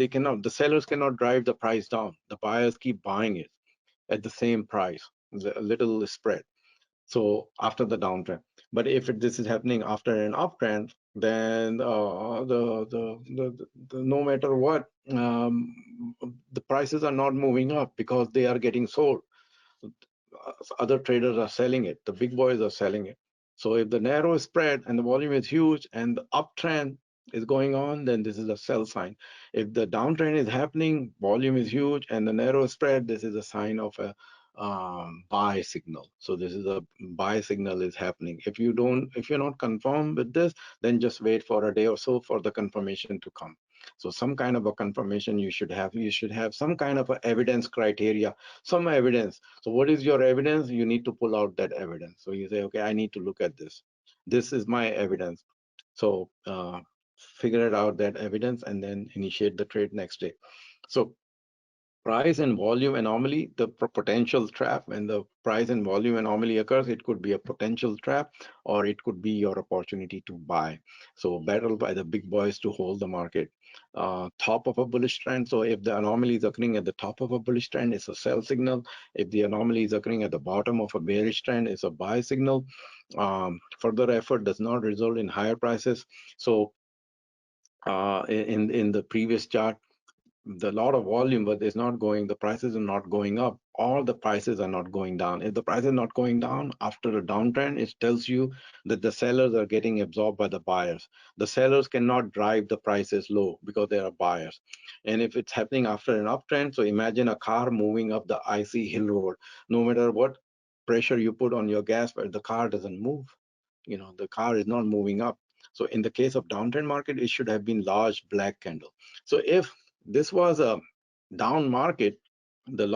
cannot, the sellers cannot drive the price down. The buyers keep buying it at the same price, a little spread. So after the downtrend, but if this is happening after an uptrend, then no matter what, the prices are not moving up because they are getting sold. Other traders are selling it. The big boys are selling it. So if the narrow spread and the volume is huge and the uptrend is going on, then this is a sell sign. If the downtrend is happening, volume is huge and the narrow spread, this is a sign of a buy signal. So this is a buy signal is happening. If you're not confirmed with this, then just wait for a day or so for the confirmation to come. So some kind of a confirmation you should have. You should have some kind of a evidence criteria, some evidence. So what is your evidence? You need to pull out that evidence. So you say, okay, I need to look at this. This is my evidence. So figure it out, that evidence, and then initiate the trade next day. So price and volume anomaly, the potential trap. When the price and volume anomaly occurs, it could be a potential trap or it could be your opportunity to buy. So battle by the big boys to hold the market. Top of a bullish trend. So if the anomaly is occurring at the top of a bullish trend, it's a sell signal. If the anomaly is occurring at the bottom of a bearish trend, it's a buy signal. Further effort does not result in higher prices. So in the previous chart, the lot of volume, but it's not going, the prices are not going up, all the prices are not going down. If the price is not going down after a downtrend, it tells you that the sellers are getting absorbed by the buyers. The sellers cannot drive the prices low because they are buyers. And if it's happening after an uptrend, so imagine a car moving up the icy hill road. No matter what pressure you put on your gas, but the car doesn't move. The car is not moving up. So in the case of downtrend market, it should have been large black candle. So if this was a down market, the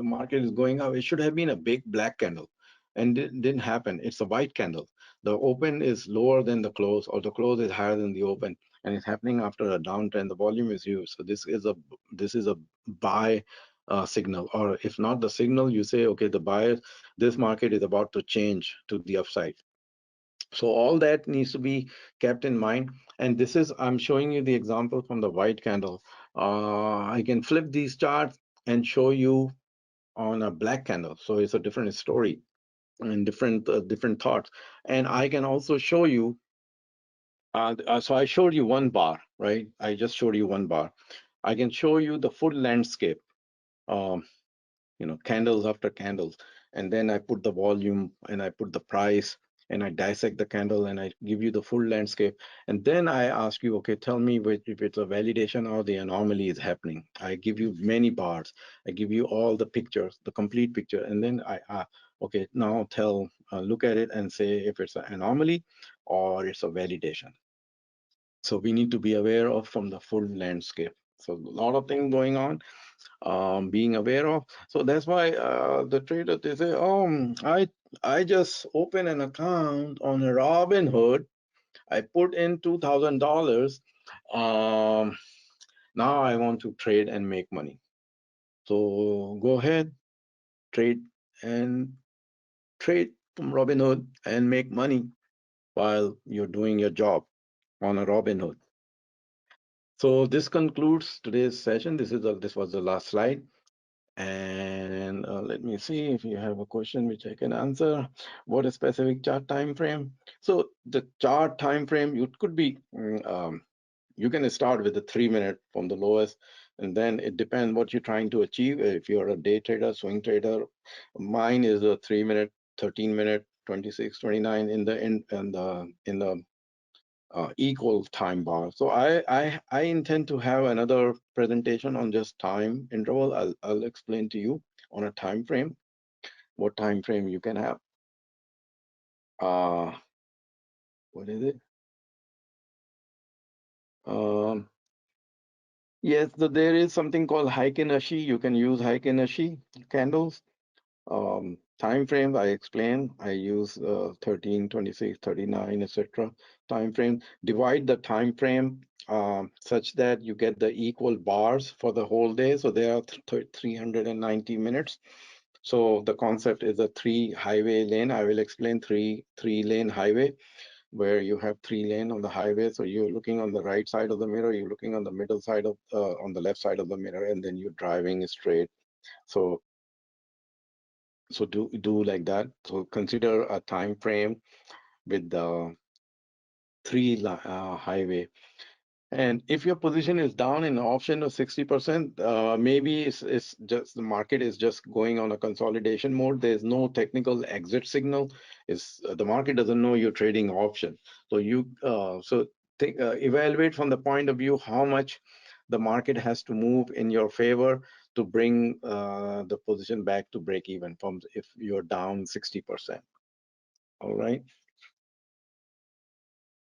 market is going up, it should have been a big black candle, and it didn't happen. It's a white candle. The open is lower than the close, or the close is higher than the open, and it's happening after a downtrend. The volume is huge. So this is a buy signal, or if not the signal, you say, okay, the buyers, this market is about to change to the upside. So all that needs to be kept in mind. And this is, I'm showing you the example from the white candle. I can flip these charts and show you on a black candle. So it's a different story and different thoughts. And I can also show you, so I showed you one bar, right? I just showed you one bar. I can show you the full landscape. Um, candles after candles. And then I put the volume and I put the price and I dissect the candle and I give you the full landscape. And then I ask you, okay, tell me if it's a validation or the anomaly is happening. I give you many bars. I give you all the pictures, the complete picture. And then okay, now look at it and say if it's an anomaly or it's a validation. So we need to be aware of from the full landscape. So a lot of things going on, being aware of. So that's why the trader, they say, oh, I just open an account on a Robinhood. I put in $2,000. Um, now I want to trade and make money. So go ahead, trade and trade from Robinhood and make money while you're doing your job on a Robinhood. So this concludes today's session. This was the last slide. And let me see if you have a question which I can answer. What a specific chart time frame? So the chart time frame, you could be, you can start with the 3 minute from the lowest, and then it depends what you're trying to achieve. If you're a day trader, swing trader, mine is a 3 minute, 13 minute, 26, 29 in the equal time bar. So I intend to have another presentation on just time interval. I'll explain to you on a time frame, what time frame you can have. Uh, what is it? Um, yes, so there is something called Heikin-Ashi. You can use Heikin-Ashi candles. Time frames I explain. I use 13, 26, 39, etc. time frame. Divide the time frame such that you get the equal bars for the whole day. So there are 390 minutes. So the concept is a three highway lane. I will explain three lane highway where you have three lane on the highway. So you're looking on the right side of the mirror, you're looking on the middle side of on the left side of the mirror, and then you're driving straight. So do like that. So consider a time frame with the highway. And if your position is down in option of 60%, maybe it's just the market is just going on a consolidation mode. There's no technical exit signal. The market doesn't know you're trading option. So evaluate from the point of view how much the market has to move in your favor to bring the position back to break even from if you're down 60%. All right.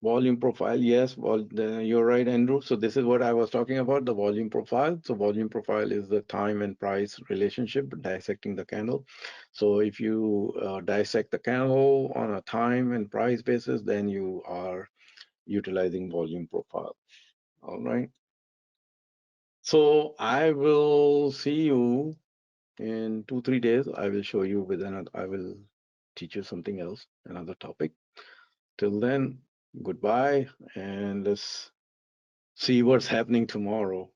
Volume profile, yes, you're right, Andrew. So this is what I was talking about, the volume profile. So volume profile is the time and price relationship, dissecting the candle. So if you dissect the candle on a time and price basis, then you are utilizing volume profile. All right. So I will see you in 2-3 days. I will show you I will teach you something else, another topic. Till then, goodbye, and let's see what's happening tomorrow.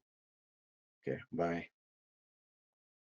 Okay, bye.